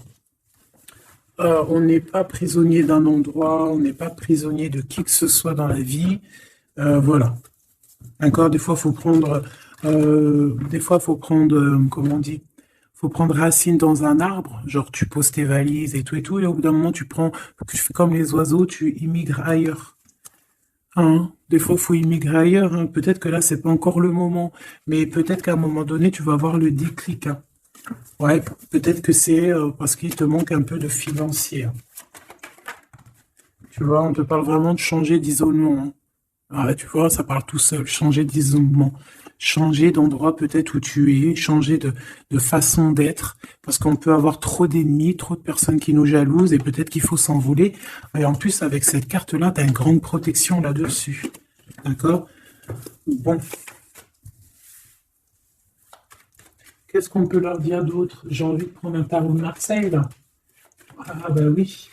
On n'est pas prisonnier d'un endroit, on n'est pas prisonnier de qui que ce soit dans la vie. Voilà. Encore des fois, faut prendre, comment on dit, faut prendre racine dans un arbre. Genre, tu poses tes valises et tout, et au bout d'un moment, tu fais comme les oiseaux, tu immigres ailleurs. Hein, des fois, il faut immigrer ailleurs, hein. Peut-être que là, c'est pas encore le moment, mais peut-être qu'à un moment donné, tu vas avoir le déclic, hein. Ouais, peut-être que c'est parce qu'il te manque un peu de financier, hein. Tu vois, on te parle vraiment de changer d'isolement, hein. Ah, tu vois, ça parle tout seul. Changer d'isolement, changer d'endroit peut-être où tu es, changer de façon d'être, parce qu'on peut avoir trop d'ennemis, trop de personnes qui nous jalousent, et peut-être qu'il faut s'envoler. Et en plus, avec cette carte-là, tu as une grande protection là-dessus. D'accord? Bon, qu'est-ce qu'on peut leur dire d'autre? J'ai envie de prendre un tarot de Marseille, là. Ah, ben oui.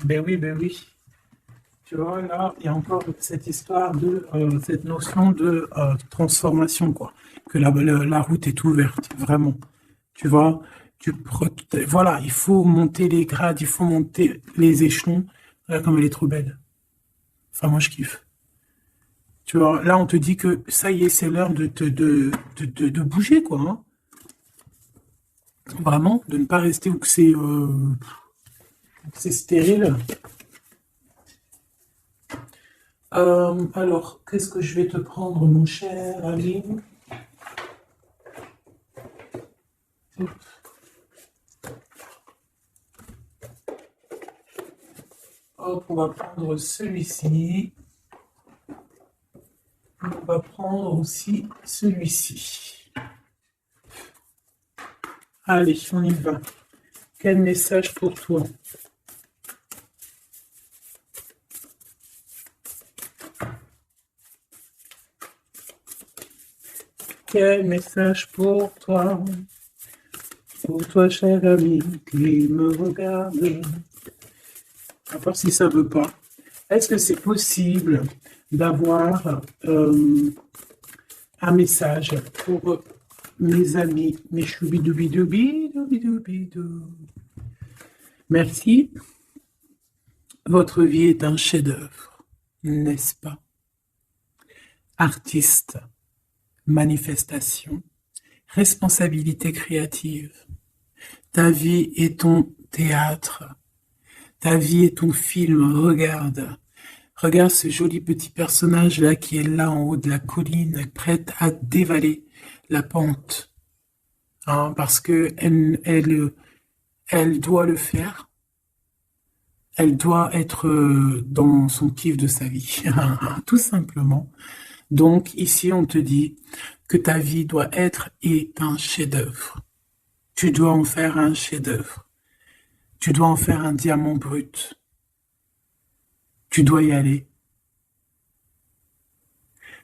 Ben oui, ben oui. Tu vois, là, il y a encore cette histoire cette notion de transformation, quoi. Que la route est ouverte, vraiment. Tu vois, voilà, il faut monter les grades, il faut monter les échelons. Là, comme elle est trop belle. Enfin, moi, je kiffe. Tu vois, là, on te dit que ça y est, c'est l'heure de bouger, quoi, hein. Vraiment, de ne pas rester où que c'est stérile. Alors, qu'est-ce que je vais te prendre, mon cher ami? Hop, on va prendre celui-ci. On va prendre aussi celui-ci. Allez, on y va. Quel message pour toi? Quel message pour toi? Pour toi, cher ami, qui me regarde. À voir si ça veut pas. Est-ce que c'est possible d'avoir un message pour mes amis, mes choubidoubidoubidoubidoubidoubidou? Merci. Votre vie est un chef-d'œuvre, n'est-ce pas? Artiste, manifestation, responsabilité créative. Ta vie est ton théâtre. Ta vie est ton film. Regarde. Regarde ce joli petit personnage-là qui est là en haut de la colline, prête à dévaler la pente. Hein, parce que elle doit le faire. Elle doit être dans son kiff de sa vie. Tout simplement. Donc, ici, on te dit que ta vie doit être un chef-d'œuvre. Tu dois en faire un chef-d'œuvre. Tu dois en faire un diamant brut. Tu dois y aller.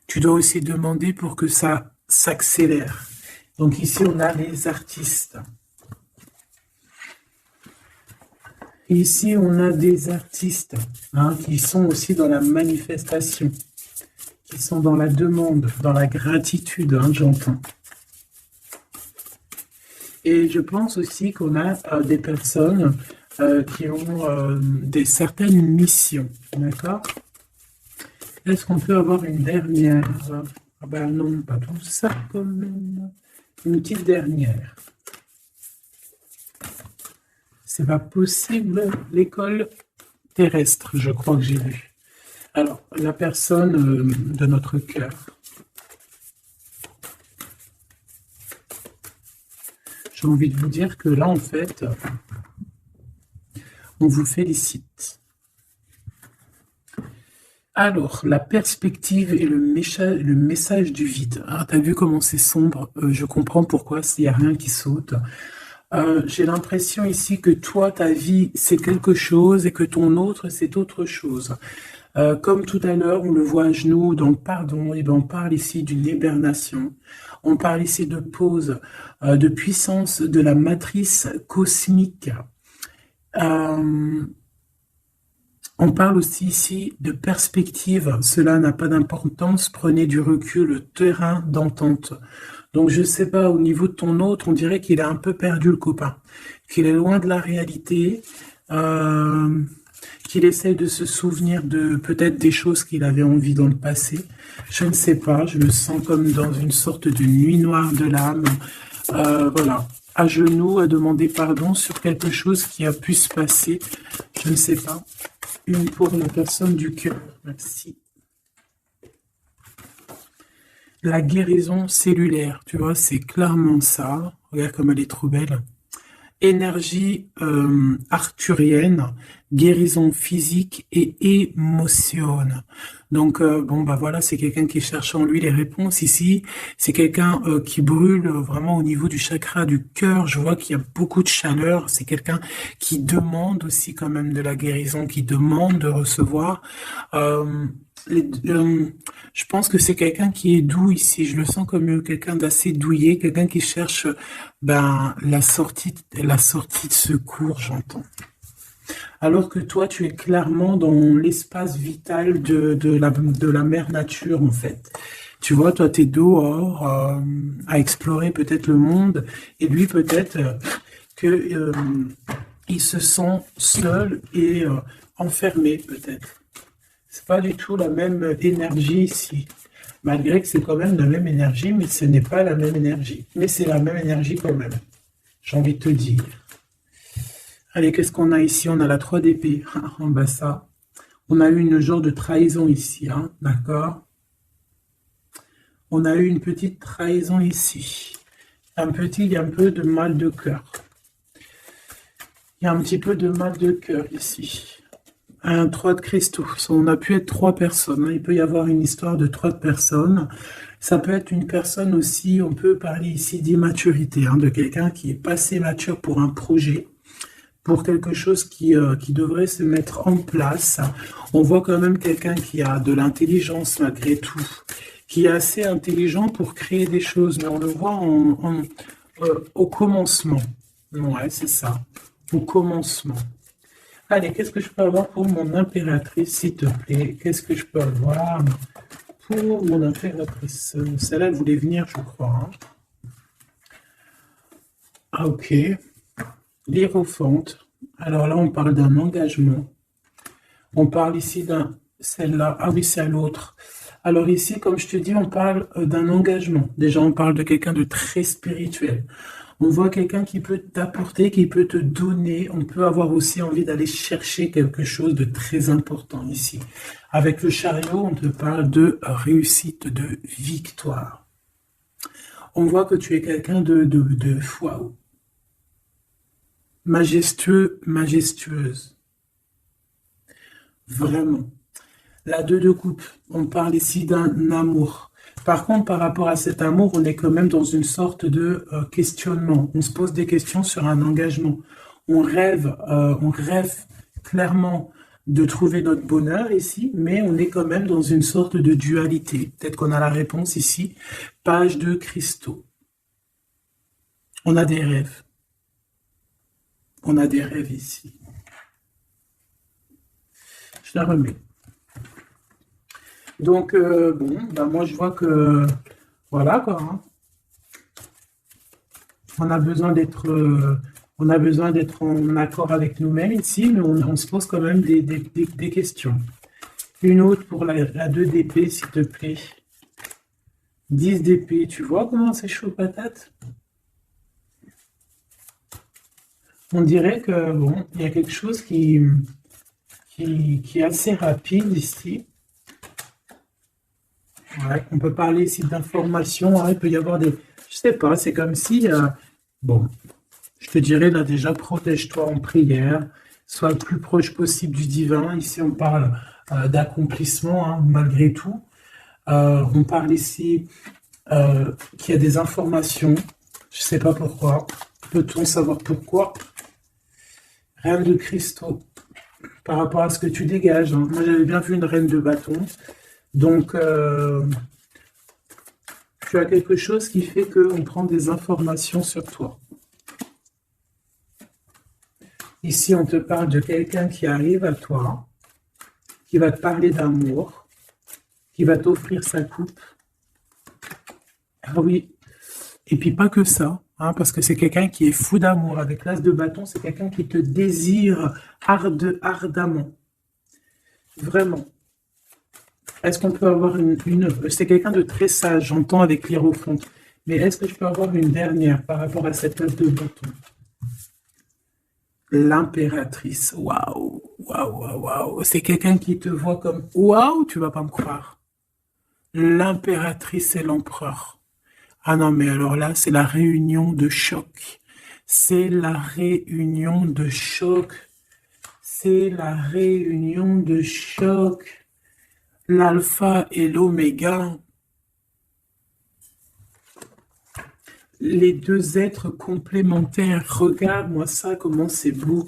Tu dois aussi demander pour que ça s'accélère. Donc ici, on a les artistes. Ici, on a des artistes qui sont aussi dans la manifestation, qui sont dans la demande, dans la gratitude, j'entends. Et je pense aussi qu'on a des personnes qui ont certaines missions, d'accord? Est-ce qu'on peut avoir une dernière? Ah ben non, pas tout ça quand même. Une petite dernière. C'est pas possible. L'école terrestre, je crois que j'ai vu. Alors, la personne de notre cœur. J'ai envie de vous dire que là, en fait, on vous félicite. Alors, la perspective et le message du vide. Ah, t'as vu comment c'est sombre? Je comprends pourquoi s'il n'y a rien qui saute. J'ai l'impression ici que toi, ta vie, c'est quelque chose et que ton autre, c'est autre chose. Comme tout à l'heure, on le voit à genoux dans le pardon, et ben on parle ici d'une hibernation. On parle ici de pause, de puissance de la matrice cosmique. Euh, on parle aussi ici de perspective. Cela n'a pas d'importance. Prenez du recul, terrain d'entente. Donc je sais pas, au niveau de ton autre, on dirait qu'il a un peu perdu le copain, qu'il est loin de la réalité. Euh, qu'il essaie de se souvenir de peut-être des choses qu'il avait envie dans le passé. Je ne sais pas, je le sens comme dans une sorte de nuit noire de l'âme. Voilà, à genoux, à demander pardon sur quelque chose qui a pu se passer. Je ne sais pas. Une pour la personne du cœur. Merci. La guérison cellulaire, tu vois, c'est clairement ça. Regarde comme elle est trop belle. Énergie arthurienne, guérison physique et émotion. Donc bon bah voilà, c'est quelqu'un qui cherche en lui les réponses ici. C'est quelqu'un qui brûle vraiment au niveau du chakra du cœur. Je vois qu'il y a beaucoup de chaleur. C'est quelqu'un qui demande aussi quand même de la guérison, qui demande de recevoir. Euh, les- euh, je pense que c'est quelqu'un qui est doux ici. Je le sens comme quelqu'un d'assez douillet, quelqu'un qui cherche ben la sortie de secours, j'entends. Alors que toi, tu es clairement dans l'espace vital de la mère nature, en fait. Tu vois, toi, tu es dehors à explorer peut-être le monde, et lui, peut-être que il se sent seul et enfermé, peut-être. C'est pas du tout la même énergie ici. Malgré que c'est quand même la même énergie, mais ce n'est pas la même énergie. Mais c'est la même énergie quand même, j'ai envie de te dire. Allez, qu'est-ce qu'on a ici? On a la 3 d'épée. En bas ça. On a eu une genre de trahison ici, hein, d'accord? On a eu une petite trahison ici. Il y a un peu de mal de cœur. Il y a un petit peu de mal de cœur ici. Un 3 de cristaux. On a pu être 3 personnes, hein. Il peut y avoir une histoire de 3 personnes. Ça peut être une personne aussi, on peut parler ici d'immaturité, hein, de quelqu'un qui est pas assez mature pour un projet, pour quelque chose qui devrait se mettre en place. On voit quand même quelqu'un qui a de l'intelligence malgré tout, qui est assez intelligent pour créer des choses, mais on le voit au commencement. Ouais, c'est ça, au commencement. Allez, qu'est-ce que je peux avoir pour mon impératrice, s'il te plaît? Qu'est-ce que je peux avoir pour mon impératrice? Celle-là, elle voulait venir, je crois, hein. Ah, ok. L'Hiérophante. Alors là, on parle d'un engagement. On parle ici d'un... Celle-là. Ah oui, c'est à l'autre. Alors ici, comme je te dis, on parle d'un engagement. Déjà, on parle de quelqu'un de très spirituel. On voit quelqu'un qui peut t'apporter, qui peut te donner. On peut avoir aussi envie d'aller chercher quelque chose de très important ici. Avec le chariot, on te parle de réussite, de victoire. On voit que tu es quelqu'un de waouh, majestueux, majestueuse. Vraiment. La 2 de coupe, on parle ici d'un amour. Par contre, par rapport à cet amour, on est quand même dans une sorte de questionnement. On se pose des questions sur un engagement. On rêve clairement de trouver notre bonheur ici, mais on est quand même dans une sorte de dualité. Peut-être qu'on a la réponse ici. Page de cristaux. On a des rêves. On a des rêves ici. Je la remets. Donc, bon, bah moi je vois que, voilà quoi, hein. On a besoin d'être on a besoin d'être en accord avec nous-mêmes ici, mais on se pose quand même des questions. Une autre pour la 2 d'épée, s'il te plaît. 10 d'épée, tu vois comment c'est chaud patate? On dirait que, bon, il y a quelque chose qui est assez rapide ici. Ouais, on peut parler ici d'informations, hein, il peut y avoir des... Je sais pas, c'est comme si... bon, je te dirais là déjà, protège-toi en prière, sois le plus proche possible du divin. Ici, on parle d'accomplissement, hein, malgré tout. On parle ici qu'il y a des informations, je ne sais pas pourquoi. Peut-on savoir pourquoi? Reine de cristaux, par rapport à ce que tu dégages, hein. Moi, j'avais bien vu une reine de bâton. Donc, tu as quelque chose qui fait qu'on prend des informations sur toi. Ici, on te parle de quelqu'un qui arrive à toi, qui va te parler d'amour, qui va t'offrir sa coupe. Ah oui, et puis pas que ça, hein, parce que c'est quelqu'un qui est fou d'amour. Avec l'as de bâton, c'est quelqu'un qui te désire ardemment. Vraiment. Est-ce qu'on peut avoir C'est quelqu'un de très sage, j'entends avec l'hiérophante. Mais est-ce que je peux avoir une dernière par rapport à cette as de bâton? L'impératrice. Waouh, waouh, waouh, waouh. C'est quelqu'un qui te voit comme waouh, tu vas pas me croire. L'impératrice et l'empereur. Ah non, mais alors là, c'est la réunion de choc. C'est la réunion de choc. C'est la réunion de choc. L'alpha et l'oméga. Les deux êtres complémentaires. Regarde-moi ça, comment c'est beau.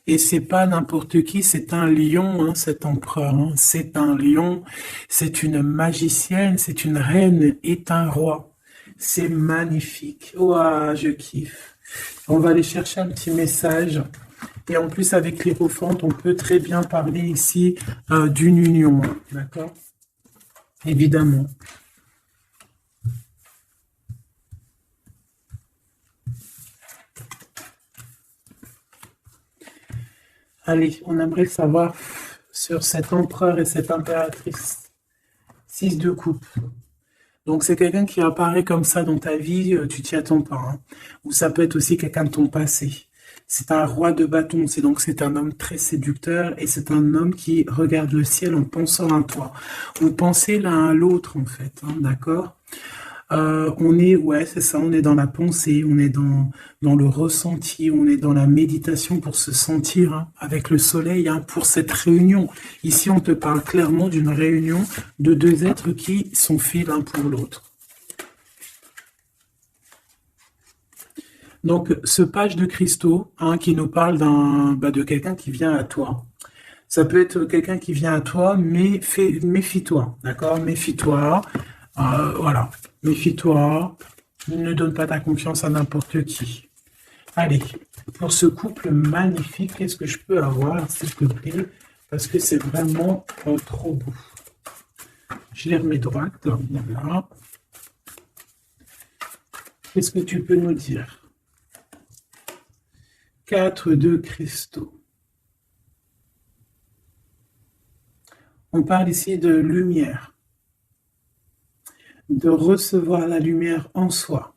Et c'est pas n'importe qui, c'est un lion, hein, cet empereur. Hein. C'est un lion, c'est une magicienne, c'est une reine et un roi. C'est magnifique. Ouah, je kiffe. On va aller chercher un petit message. Et en plus, avec l'hiérophante, on peut très bien parler ici d'une union. D'accord? Évidemment. Allez, on aimerait savoir sur cet empereur et cette impératrice. 6 de coupe. Donc c'est quelqu'un qui apparaît comme ça dans ta vie, tu t'y attends pas. Hein. Ou ça peut être aussi quelqu'un de ton passé. C'est un roi de bâton, c'est un homme très séducteur et c'est un homme qui regarde le ciel en pensant à toi. Vous pensez l'un à l'autre en fait, hein, d'accord? Ouais, c'est ça, on est dans la pensée, on est dans le ressenti, on est dans la méditation pour se sentir hein, avec le soleil, hein, pour cette réunion. Ici, on te parle clairement d'une réunion de deux êtres qui sont faits l'un pour l'autre. Donc, ce page de cristaux hein, qui nous parle de quelqu'un qui vient à toi. Ça peut être quelqu'un qui vient à toi, mais méfie-toi, d'accord? Méfie-toi. Voilà, méfie-toi, ne donne pas ta confiance à n'importe qui. Allez, pour ce couple magnifique, qu'est-ce que je peux avoir, s'il te plaît? Parce que c'est vraiment trop beau. Je les remets droite, voilà. Qu'est-ce que tu peux nous dire? 4 de cristaux. On parle ici de lumière. De recevoir la lumière en soi.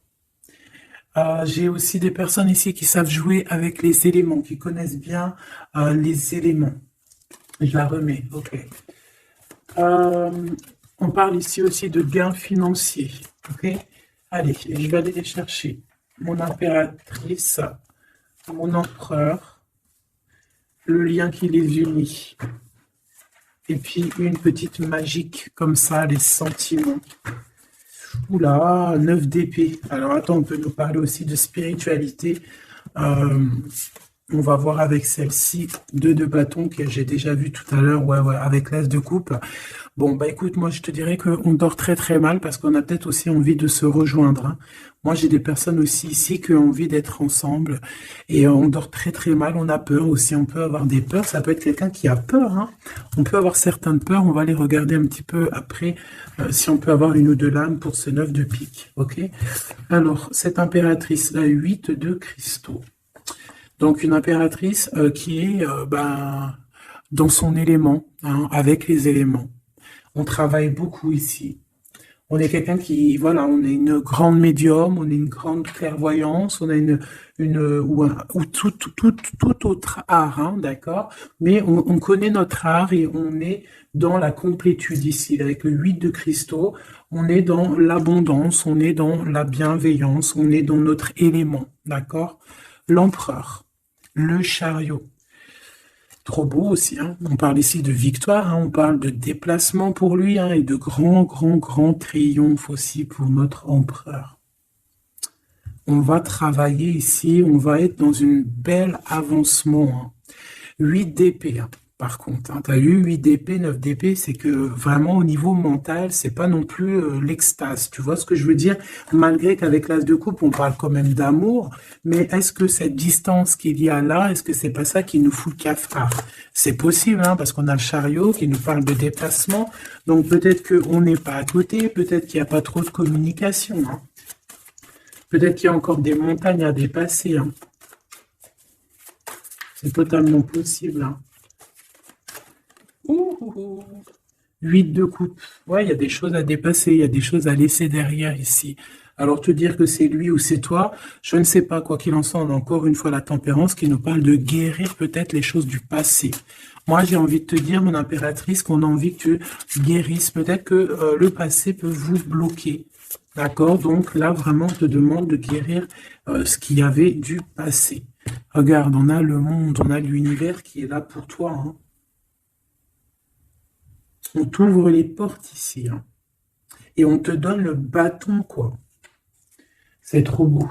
J'ai aussi des personnes ici qui savent jouer avec les éléments, qui connaissent bien les éléments. Je la remets, ok. On parle ici aussi de gains financiers, ok. Allez, je vais aller les chercher. Mon impératrice, mon empereur, le lien qui les unit. Et puis une petite magique comme ça, les sentiments. Oula, 9 d'épée. Alors attends, on peut nous parler aussi de spiritualité. On va voir avec celle-ci, 2 de bâton que j'ai déjà vu tout à l'heure, ouais, avec l'as de coupe. Bon, bah écoute, moi je te dirais qu'on dort très très mal parce qu'on a peut-être aussi envie de se rejoindre. Hein. Moi j'ai des personnes aussi ici qui ont envie d'être ensemble et on dort très très mal, on a peur aussi, on peut avoir des peurs, ça peut être quelqu'un qui a peur. Hein. On peut avoir certaines peurs, on va les regarder un petit peu après si on peut avoir une ou deux lames pour ce 9 de pique. Ok. Alors, cette impératrice, la 8 de cristaux. Donc une impératrice qui est dans son élément, hein, avec les éléments. On travaille beaucoup ici. On est quelqu'un qui, voilà, on est une grande médium, on est une grande clairvoyance, on a ou tout autre art, hein, d'accord. Mais on connaît notre art et on est dans la complétude ici. Avec le 8 de cristaux, on est dans l'abondance, on est dans la bienveillance, on est dans notre élément, d'accord. L'empereur. Le chariot. Trop beau aussi, hein. On parle ici de victoire, hein. On parle de déplacement pour lui, hein, et de grand, grand, grand triomphe aussi pour notre empereur. On va travailler ici, on va être dans une belle avancement, hein. 8 d'épée, hein. Par contre, hein, tu as eu 8 d'épée, 9 d'épée, c'est que vraiment au niveau mental, c'est pas non plus l'extase. Tu vois ce que je veux dire? Malgré qu'avec l'as de coupe, on parle quand même d'amour, mais est-ce que cette distance qu'il y a là, est-ce que c'est pas ça qui nous fout le cafard? C'est possible, hein, parce qu'on a le chariot qui nous parle de déplacement, donc peut-être qu'on n'est pas à côté, peut-être qu'il n'y a pas trop de communication, hein. Peut-être qu'il y a encore des montagnes à dépasser, hein. C'est totalement possible, hein. 8 de coupe. Ouais, il y a des choses à dépasser, il y a des choses à laisser derrière ici. Alors te dire que c'est lui ou c'est toi, je ne sais pas. Quoi qu'il en soit, on a encore une fois la tempérance qui nous parle de guérir peut-être les choses du passé. Moi, j'ai envie de te dire, mon impératrice, qu'on a envie que tu guérisses. Peut-être que le passé peut vous bloquer. D'accord? Donc là, vraiment, on te demande de guérir ce qu'il y avait du passé. Regarde, on a le monde, on a l'univers qui est là pour toi, hein. On t'ouvre les portes ici, hein. Et on te donne le bâton, quoi. C'est trop beau.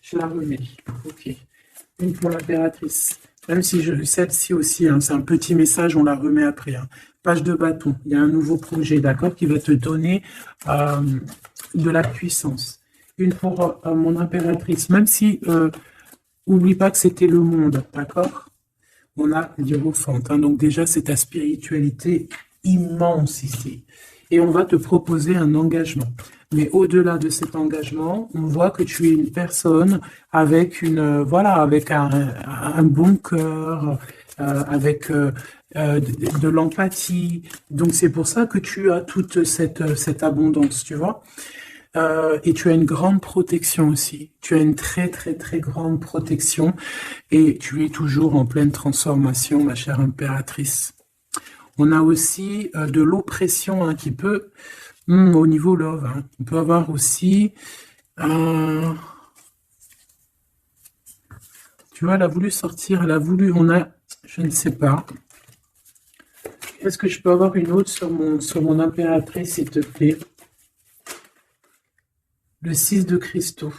Je la remets. Ok. Une pour l'impératrice. Même si celle-ci aussi, hein, c'est un petit message, on la remet après, hein. Page de bâton. Il y a un nouveau projet, d'accord, qui va te donner de la puissance. Une pour mon impératrice. Même si, oublie pas que c'était le monde, d'accord? On a l'hiérophante, hein, donc déjà c'est ta spiritualité immense ici. Et on va te proposer un engagement. Mais au-delà de cet engagement, on voit que tu es une personne avec avec un bon cœur, avec de l'empathie. Donc c'est pour ça que tu as toute cette abondance, tu vois. Et tu as une grande protection aussi. Tu as une très, très, très grande protection. Et tu es toujours en pleine transformation, ma chère impératrice. On a aussi de l'oppression, hein, qui peut, au niveau love, hein, on peut avoir aussi... tu vois, elle a voulu sortir, je ne sais pas. Est-ce que je peux avoir une autre sur mon impératrice, s'il te plaît? Le 6 de cristaux.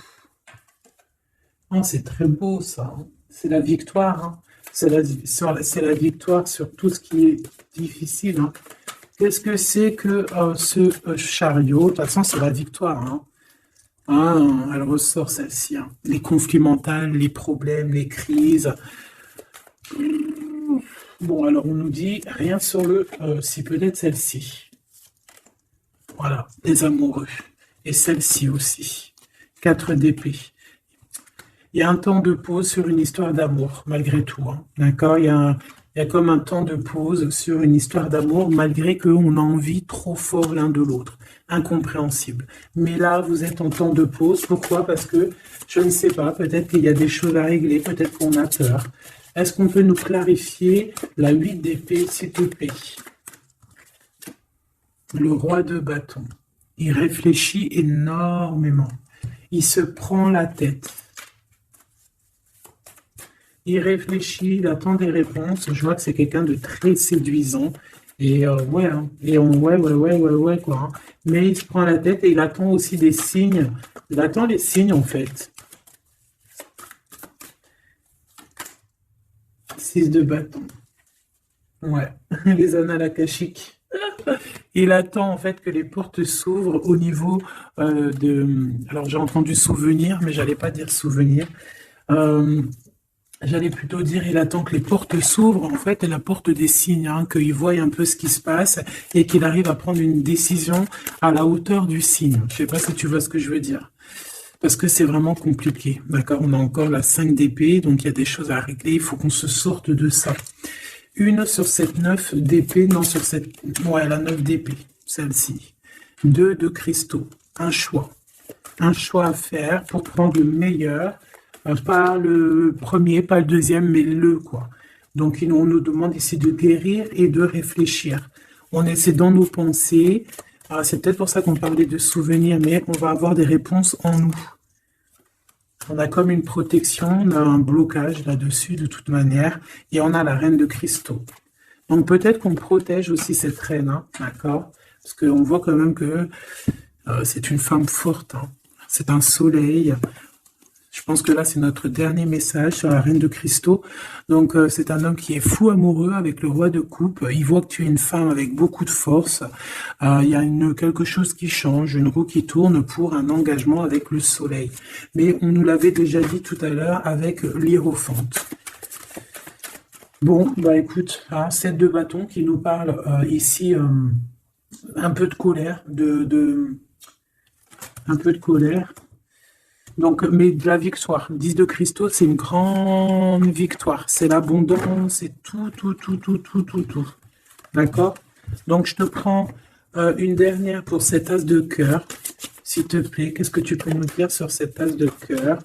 Oh, c'est très beau, ça, hein. C'est la victoire, hein. C'est la victoire sur tout ce qui est difficile, hein. Qu'est-ce que c'est que ce chariot? De toute façon, c'est la victoire, hein. Ah, elle ressort celle-ci, hein. Les conflits mentaux, les problèmes, les crises. Bon, alors on nous dit rien sur si peut-être celle-ci. Voilà, les amoureux. Et celle-ci aussi. 4 d'épée. Il y a un temps de pause sur une histoire d'amour, malgré tout, hein. D'accord? Il y a comme un temps de pause sur une histoire d'amour, malgré qu'on a envie trop fort l'un de l'autre. Incompréhensible. Mais là, vous êtes en temps de pause. Pourquoi? Parce que, je ne sais pas, peut-être qu'il y a des choses à régler, peut-être qu'on a peur. Est-ce qu'on peut nous clarifier la 8 d'épée, s'il te plaît? Le roi de bâton. Il réfléchit énormément. Il se prend la tête. Il réfléchit, il attend des réponses. Je vois que c'est quelqu'un de très séduisant. Et ouais, hein. Et ouais, quoi, hein. Mais il se prend la tête et il attend aussi des signes. Il attend les signes, en fait. 6 de bâton. Ouais, les annales akashiques. Il attend en fait que les portes s'ouvrent au niveau de... Alors j'ai entendu souvenir, mais j'allais pas dire souvenir. J'allais plutôt dire il attend que les portes s'ouvrent en fait et la porte des signes, hein, qu'il voie un peu ce qui se passe et qu'il arrive à prendre une décision à la hauteur du signe. Je sais pas si tu vois ce que je veux dire. Parce que c'est vraiment compliqué. D'accord? On a encore la 5 d'épée, donc il y a des choses à régler. Il faut qu'on se sorte de ça. Une sur cette 9 d'épée, non sur cette... Ouais, la 9 d'épée, celle-ci. 2 de cristaux, un choix. Un choix à faire pour prendre le meilleur. Pas le premier, pas le deuxième, mais le quoi. Donc on nous demande ici de guérir et de réfléchir. On essaie dans nos pensées. C'est peut-être pour ça qu'on parlait de souvenirs, mais on va avoir des réponses en nous. On a comme une protection, on a un blocage là-dessus de toute manière, et on a la reine de cristaux. Donc peut-être qu'on protège aussi cette reine, hein, d'accord? Parce qu'on voit quand même que c'est une femme forte, hein. C'est un soleil. Je pense que là, c'est notre dernier message sur la reine de cristaux. Donc, c'est un homme qui est fou amoureux avec le roi de coupe. Il voit que tu es une femme avec beaucoup de force. Il y a quelque chose qui change, une roue qui tourne pour un engagement avec le soleil. Mais on nous l'avait déjà dit tout à l'heure avec l'hiérophante. Bon, bah écoute, hein, 7 de bâton qui nous parle ici un peu de colère, un peu de colère. Donc, mais de la victoire. 10 de cristaux, c'est une grande victoire. C'est l'abondance, c'est tout, tout, tout, tout, tout, tout, tout. D'accord? Donc, je te prends une dernière pour cet as de cœur. S'il te plaît, qu'est-ce que tu peux nous dire sur cet as de cœur?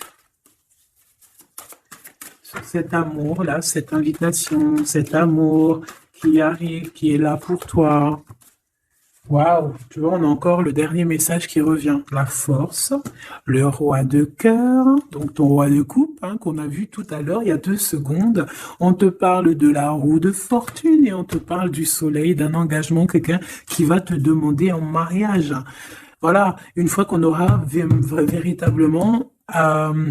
Sur cet amour, là, cette invitation, cet amour qui arrive, qui est là pour toi. Waouh, tu vois, on a encore le dernier message qui revient. La force, le roi de cœur, donc ton roi de coupe, hein, qu'on a vu tout à l'heure, il y a 2 secondes. On te parle de la roue de fortune et on te parle du soleil, d'un engagement, quelqu'un qui va te demander en mariage. Voilà, une fois qu'on aura véritablement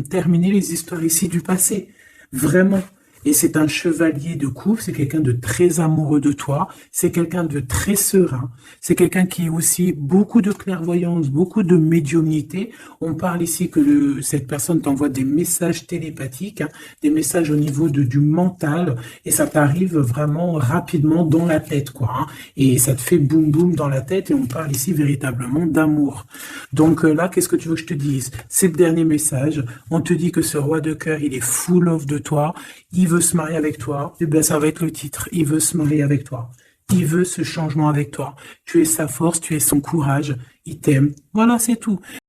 terminé les histoires ici du passé. Vraiment. Et c'est un chevalier de coupe, c'est quelqu'un de très amoureux de toi, c'est quelqu'un de très serein, c'est quelqu'un qui a aussi beaucoup de clairvoyance, beaucoup de médiumnité. On parle ici que cette personne t'envoie des messages télépathiques, hein, des messages au niveau du mental, et ça t'arrive vraiment rapidement dans la tête, quoi. Hein, et ça te fait boum boum dans la tête, et on parle ici véritablement d'amour. Donc là, qu'est-ce que tu veux que je te dise? C'est le dernier message. On te dit que ce roi de cœur, il est full of de toi, il veut se marier avec toi, et bien ça va être le titre, il veut se marier avec toi. Il veut ce changement avec toi. Tu es sa force, tu es son courage, il t'aime. Voilà, c'est tout.